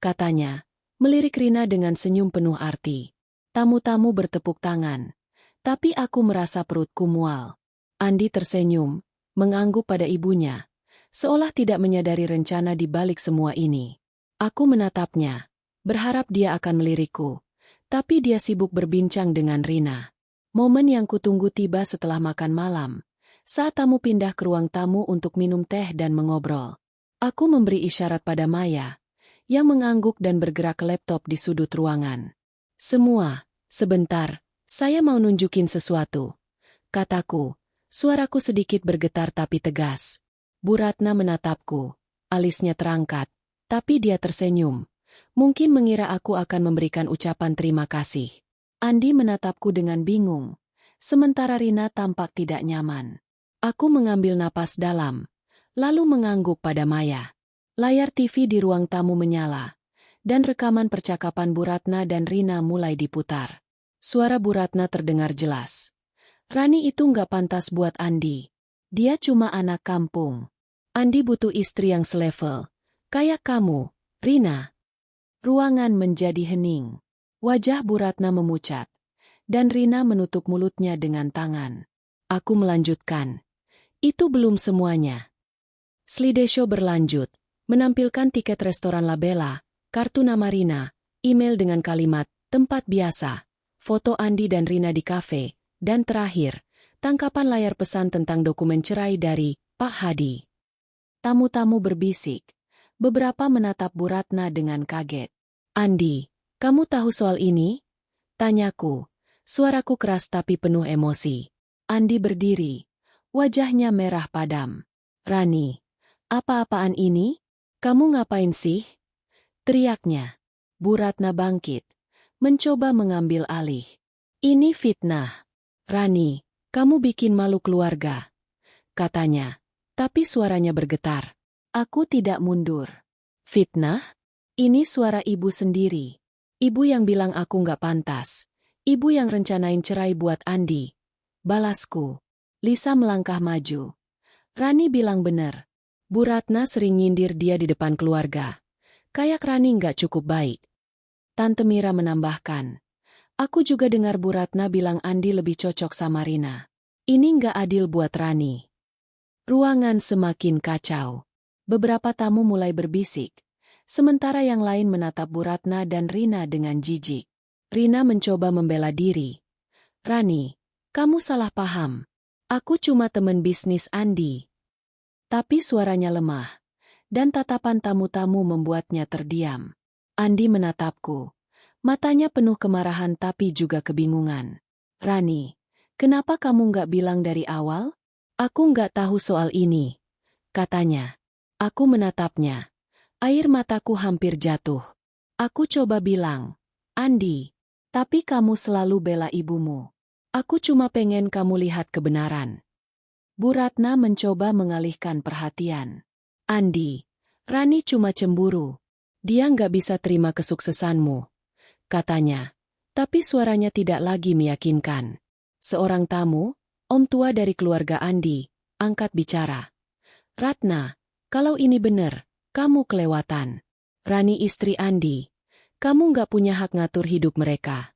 katanya, melirik Rina dengan senyum penuh arti. Tamu-tamu bertepuk tangan, tapi aku merasa perutku mual. Andi tersenyum, mengangguk pada ibunya, seolah tidak menyadari rencana di balik semua ini. Aku menatapnya, berharap dia akan melirikku, tapi dia sibuk berbincang dengan Rina. Momen yang kutunggu tiba setelah makan malam, saat tamu pindah ke ruang tamu untuk minum teh dan mengobrol. Aku memberi isyarat pada Maya, yang mengangguk dan bergerak ke laptop di sudut ruangan. Semua, sebentar, saya mau nunjukin sesuatu, kataku. Suaraku sedikit bergetar tapi tegas. Bu Ratna menatapku, alisnya terangkat, tapi dia tersenyum. Mungkin mengira aku akan memberikan ucapan terima kasih. Andi menatapku dengan bingung, sementara Rina tampak tidak nyaman. Aku mengambil napas dalam, lalu mengangguk pada Maya. Layar TV di ruang tamu menyala, dan rekaman percakapan Bu Ratna dan Rina mulai diputar. Suara Bu Ratna terdengar jelas. Rani itu nggak pantas buat Andi. Dia cuma anak kampung. Andi butuh istri yang selevel. Kayak kamu, Rina. Ruangan menjadi hening. Wajah Bu Ratna memucat. Dan Rina menutup mulutnya dengan tangan. Aku melanjutkan. Itu belum semuanya. Slideshow berlanjut. Menampilkan tiket restoran Labella, kartu nama Rina, email dengan kalimat, tempat biasa, foto Andi dan Rina di kafe. Dan terakhir, tangkapan layar pesan tentang dokumen cerai dari Pak Hadi. Tamu-tamu berbisik. Beberapa menatap Bu Ratna dengan kaget. Andi, kamu tahu soal ini? Tanyaku. Suaraku keras tapi penuh emosi. Andi berdiri. Wajahnya merah padam. Rani, apa-apaan ini? Kamu ngapain sih? Teriaknya. Bu Ratna bangkit. Mencoba mengambil alih. Ini fitnah. Rani, kamu bikin malu keluarga, katanya, tapi suaranya bergetar. Aku tidak mundur. Fitnah? Ini suara ibu sendiri. Ibu yang bilang aku nggak pantas. Ibu yang rencanain cerai buat Andi. Balasku. Lisa melangkah maju. Rani bilang bener. Bu Ratna sering nyindir dia di depan keluarga. Kayak Rani nggak cukup baik. Tante Mira menambahkan. Aku juga dengar Bu Ratna bilang Andi lebih cocok sama Rina. Ini nggak adil buat Rani. Ruangan semakin kacau. Beberapa tamu mulai berbisik, sementara yang lain menatap Bu Ratna dan Rina dengan jijik. Rina mencoba membela diri. Rani, kamu salah paham. Aku cuma teman bisnis Andi. Tapi suaranya lemah, dan tatapan tamu-tamu membuatnya terdiam. Andi menatapku. Matanya penuh kemarahan tapi juga kebingungan. Rani, kenapa kamu nggak bilang dari awal? Aku nggak tahu soal ini, katanya. Aku menatapnya. Air mataku hampir jatuh. Aku coba bilang, Andi, tapi kamu selalu bela ibumu. Aku cuma pengen kamu lihat kebenaran. Bu Ratna mencoba mengalihkan perhatian. Andi, Rani cuma cemburu. Dia nggak bisa terima kesuksesanmu, katanya, tapi suaranya tidak lagi meyakinkan. Seorang tamu, om tua dari keluarga Andi, angkat bicara. Ratna, kalau ini benar, kamu kelewatan. Rani istri Andi, kamu nggak punya hak ngatur hidup mereka.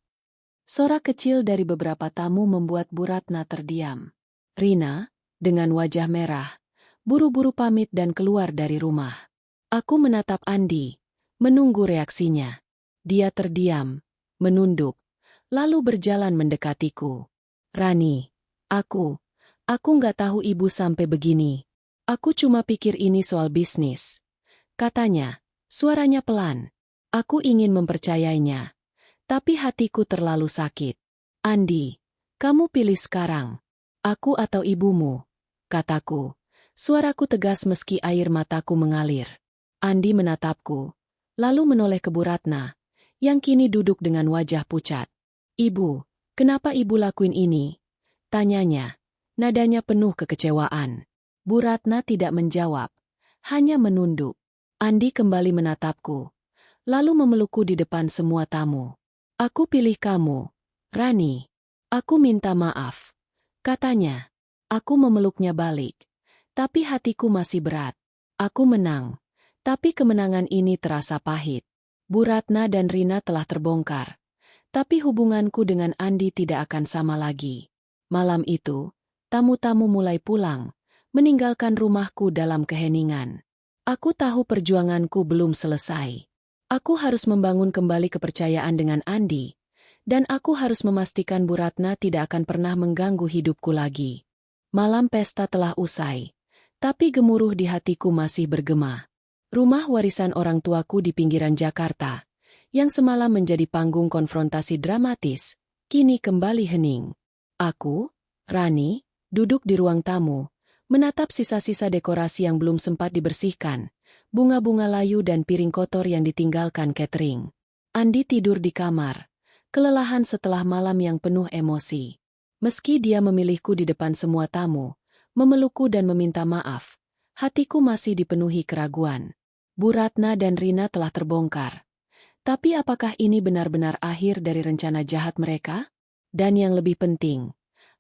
Sorak kecil dari beberapa tamu membuat Bu Ratna terdiam. Rina, dengan wajah merah, buru-buru pamit dan keluar dari rumah. Aku menatap Andi, menunggu reaksinya. Dia terdiam, menunduk, lalu berjalan mendekatiku. Rani, aku nggak tahu ibu sampai begini. Aku cuma pikir ini soal bisnis. Katanya, suaranya pelan. Aku ingin mempercayainya. Tapi hatiku terlalu sakit. Andi, kamu pilih sekarang. Aku atau ibumu, kataku. Suaraku tegas meski air mataku mengalir. Andi menatapku, lalu menoleh ke Bu Ratna, yang kini duduk dengan wajah pucat. Ibu, kenapa ibu lakuin ini? Tanyanya, nadanya penuh kekecewaan. Bu Ratna tidak menjawab, hanya menunduk. Andi kembali menatapku, lalu memelukku di depan semua tamu. Aku pilih kamu, Rani. Aku minta maaf. Katanya. Aku memeluknya balik. Tapi hatiku masih berat. Aku menang. Tapi kemenangan ini terasa pahit. Bu Ratna dan Rina telah terbongkar. Tapi hubunganku dengan Andi tidak akan sama lagi. Malam itu, tamu-tamu mulai pulang, meninggalkan rumahku dalam keheningan. Aku tahu perjuanganku belum selesai. Aku harus membangun kembali kepercayaan dengan Andi, dan aku harus memastikan Bu Ratna tidak akan pernah mengganggu hidupku lagi. Malam pesta telah usai, tapi gemuruh di hatiku masih bergema. Rumah warisan orang tuaku di pinggiran Jakarta, yang semalam menjadi panggung konfrontasi dramatis, kini kembali hening. Aku, Rani, duduk di ruang tamu, menatap sisa-sisa dekorasi yang belum sempat dibersihkan, bunga-bunga layu dan piring kotor yang ditinggalkan catering. Andi tidur di kamar, kelelahan setelah malam yang penuh emosi. Meski dia memilihku di depan semua tamu, memelukku dan meminta maaf, hatiku masih dipenuhi keraguan. Bu Ratna dan Rina telah terbongkar. Tapi apakah ini benar-benar akhir dari rencana jahat mereka? Dan yang lebih penting,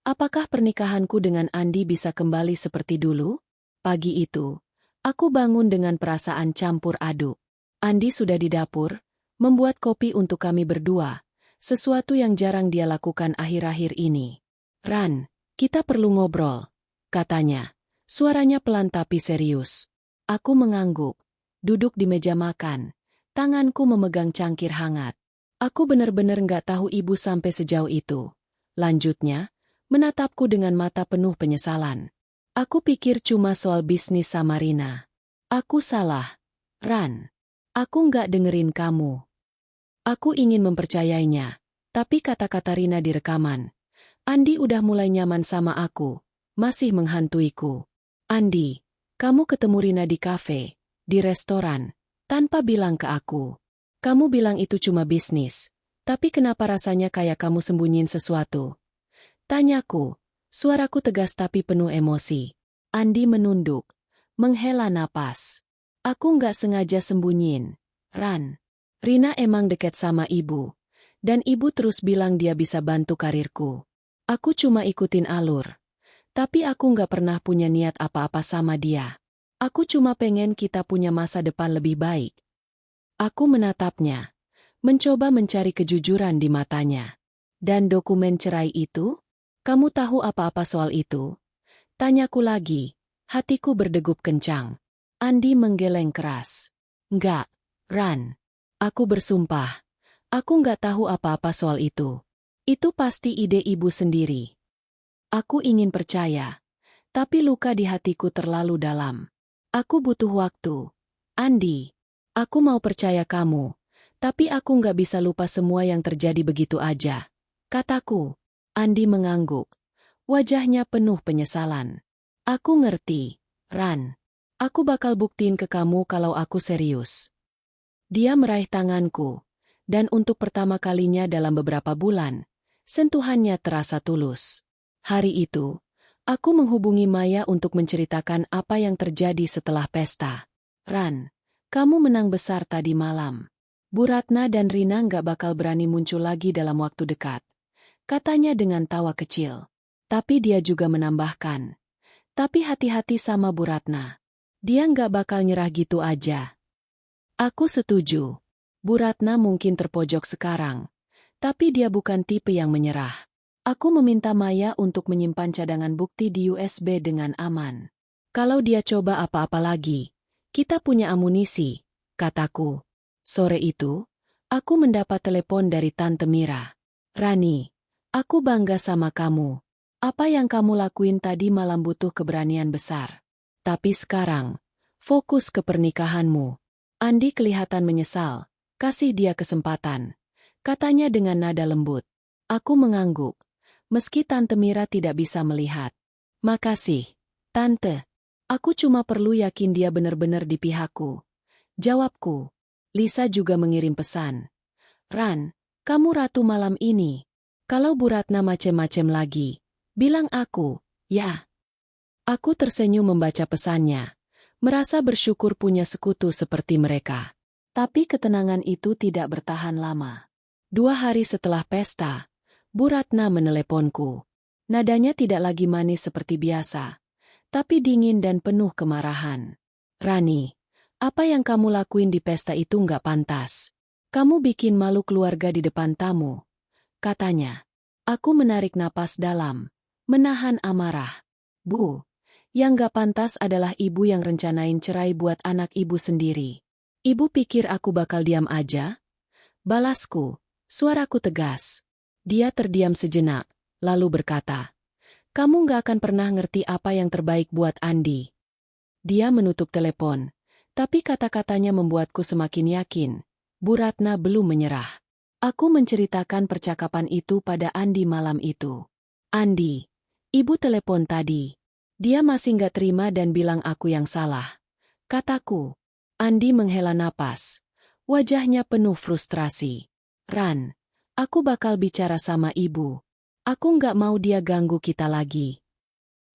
apakah pernikahanku dengan Andi bisa kembali seperti dulu? Pagi itu, aku bangun dengan perasaan campur aduk. Andi sudah di dapur, membuat kopi untuk kami berdua, sesuatu yang jarang dia lakukan akhir-akhir ini. Ran, kita perlu ngobrol, katanya. Suaranya pelan tapi serius. Aku mengangguk, duduk di meja makan, tanganku memegang cangkir hangat. Aku benar-benar nggak tahu ibu sampai sejauh itu. Lanjutnya, menatapku dengan mata penuh penyesalan. Aku pikir cuma soal bisnis sama Rina. Aku salah, Ran. Aku nggak dengerin kamu. Aku ingin mempercayainya, tapi kata-kata Rina di rekaman. Andi udah mulai nyaman sama aku, masih menghantuiku. Andi, kamu ketemu Rina di kafe, di restoran, tanpa bilang ke aku. Kamu bilang itu cuma bisnis, tapi kenapa rasanya kayak kamu sembunyiin sesuatu? Tanyaku. Suaraku tegas tapi penuh emosi. Andi menunduk, menghela napas. Aku nggak sengaja sembunyiin, Ran. Rina emang deket sama ibu, dan ibu terus bilang dia bisa bantu karirku. Aku cuma ikutin alur, tapi aku nggak pernah punya niat apa-apa sama dia. Aku cuma pengen kita punya masa depan lebih baik. Aku menatapnya, mencoba mencari kejujuran di matanya. Dan dokumen cerai itu? Kamu tahu apa-apa soal itu? Tanyaku lagi, hatiku berdegup kencang. Andi menggeleng keras. Enggak, Ran. Aku bersumpah. Aku nggak tahu apa-apa soal itu. Itu pasti ide ibu sendiri. Aku ingin percaya, tapi luka di hatiku terlalu dalam. Aku butuh waktu. Andi, aku mau percaya kamu, tapi aku nggak bisa lupa semua yang terjadi begitu aja. Kataku. Andi mengangguk. Wajahnya penuh penyesalan. Aku ngerti, Ran. Aku bakal buktiin ke kamu kalau aku serius. Dia meraih tanganku, dan untuk pertama kalinya dalam beberapa bulan, sentuhannya terasa tulus. Hari itu, aku menghubungi Maya untuk menceritakan apa yang terjadi setelah pesta. Ran, kamu menang besar tadi malam. Bu Ratna dan Rina nggak bakal berani muncul lagi dalam waktu dekat. Katanya dengan tawa kecil. Tapi dia juga menambahkan. Tapi hati-hati sama Bu Ratna. Dia nggak bakal nyerah gitu aja. Aku setuju. Bu Ratna mungkin terpojok sekarang. Tapi dia bukan tipe yang menyerah. Aku meminta Maya untuk menyimpan cadangan bukti di USB dengan aman. Kalau dia coba apa-apa lagi, kita punya amunisi, kataku. Sore itu, aku mendapat telepon dari Tante Mira. Rani, aku bangga sama kamu. Apa yang kamu lakuin tadi malam butuh keberanian besar. Tapi sekarang, fokus ke pernikahanmu. Andi kelihatan menyesal. Kasih dia kesempatan. Katanya dengan nada lembut. Aku mengangguk. Meski Tante Mira tidak bisa melihat. Makasih, Tante. Aku cuma perlu yakin dia benar-benar di pihakku. Jawabku. Lisa juga mengirim pesan. Ran, kamu ratu malam ini. Kalau Bu Ratna macem-macem lagi, bilang aku, ya. Aku tersenyum membaca pesannya. Merasa bersyukur punya sekutu seperti mereka. Tapi ketenangan itu tidak bertahan lama. 2 hari setelah pesta, Bu Ratna meneleponku. Nadanya tidak lagi manis seperti biasa, tapi dingin dan penuh kemarahan. Rani, apa yang kamu lakuin di pesta itu nggak pantas. Kamu bikin malu keluarga di depan tamu. Katanya. Aku menarik napas dalam, menahan amarah. Bu, yang nggak pantas adalah ibu yang rencanain cerai buat anak ibu sendiri. Ibu pikir aku bakal diam aja? Balasku. Suaraku tegas. Dia terdiam sejenak, lalu berkata, kamu gak akan pernah ngerti apa yang terbaik buat Andi. Dia menutup telepon, tapi kata-katanya membuatku semakin yakin. Bu Ratna belum menyerah. Aku menceritakan percakapan itu pada Andi malam itu. Andi, ibu telepon tadi. Dia masih gak terima dan bilang aku yang salah. Kataku. Andi menghela napas. Wajahnya penuh frustrasi. Ran, aku bakal bicara sama ibu. Aku nggak mau dia ganggu kita lagi.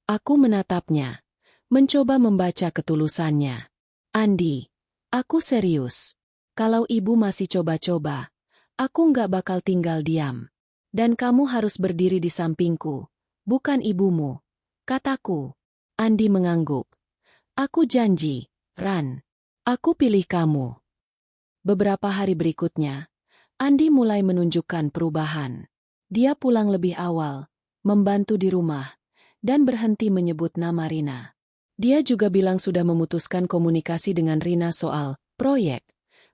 Aku menatapnya, mencoba membaca ketulusannya. Andi, aku serius. Kalau ibu masih coba-coba, aku nggak bakal tinggal diam. Dan kamu harus berdiri di sampingku, bukan ibumu. Kataku. Andi mengangguk. Aku janji, Ran. Aku pilih kamu. Beberapa hari berikutnya, Andi mulai menunjukkan perubahan. Dia pulang lebih awal, membantu di rumah, dan berhenti menyebut nama Rina. Dia juga bilang sudah memutuskan komunikasi dengan Rina soal proyek.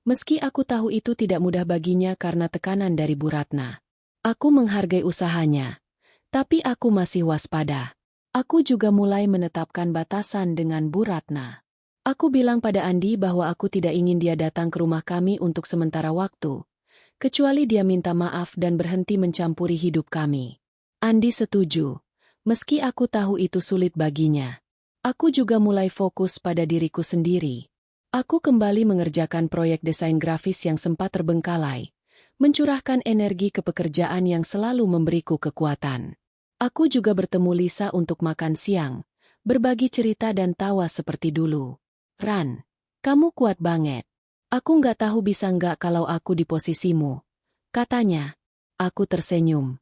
Meski aku tahu itu tidak mudah baginya karena tekanan dari Bu Ratna. Aku menghargai usahanya, tapi aku masih waspada. Aku juga mulai menetapkan batasan dengan Bu Ratna. Aku bilang pada Andi bahwa aku tidak ingin dia datang ke rumah kami untuk sementara waktu. Kecuali dia minta maaf dan berhenti mencampuri hidup kami. Andi setuju, meski aku tahu itu sulit baginya. Aku juga mulai fokus pada diriku sendiri. Aku kembali mengerjakan proyek desain grafis yang sempat terbengkalai, mencurahkan energi ke pekerjaan yang selalu memberiku kekuatan. Aku juga bertemu Lisa untuk makan siang, berbagi cerita dan tawa seperti dulu. Ran, kamu kuat banget. Aku nggak tahu bisa nggak kalau aku di posisimu. Katanya. Aku tersenyum.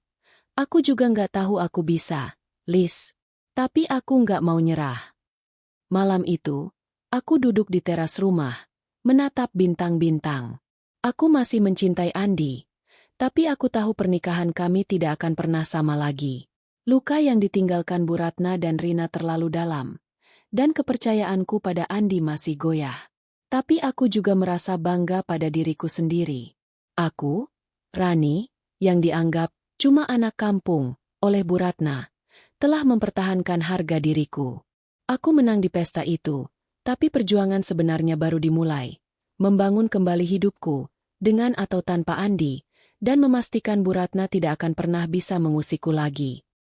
Aku juga nggak tahu aku bisa, Liz. Tapi aku nggak mau nyerah. Malam itu, aku duduk di teras rumah, menatap bintang-bintang. Aku masih mencintai Andi, tapi aku tahu pernikahan kami tidak akan pernah sama lagi. Luka yang ditinggalkan Bu Ratna dan Rina terlalu dalam, dan kepercayaanku pada Andi masih goyah. Tapi aku juga merasa bangga pada diriku sendiri. Aku, Rani, yang dianggap cuma anak kampung oleh Bu Ratna, telah mempertahankan harga diriku. Aku menang di pesta itu, tapi perjuangan sebenarnya baru dimulai. Membangun kembali hidupku, dengan atau tanpa Andi, dan memastikan Bu Ratna tidak akan pernah bisa mengusikku lagi.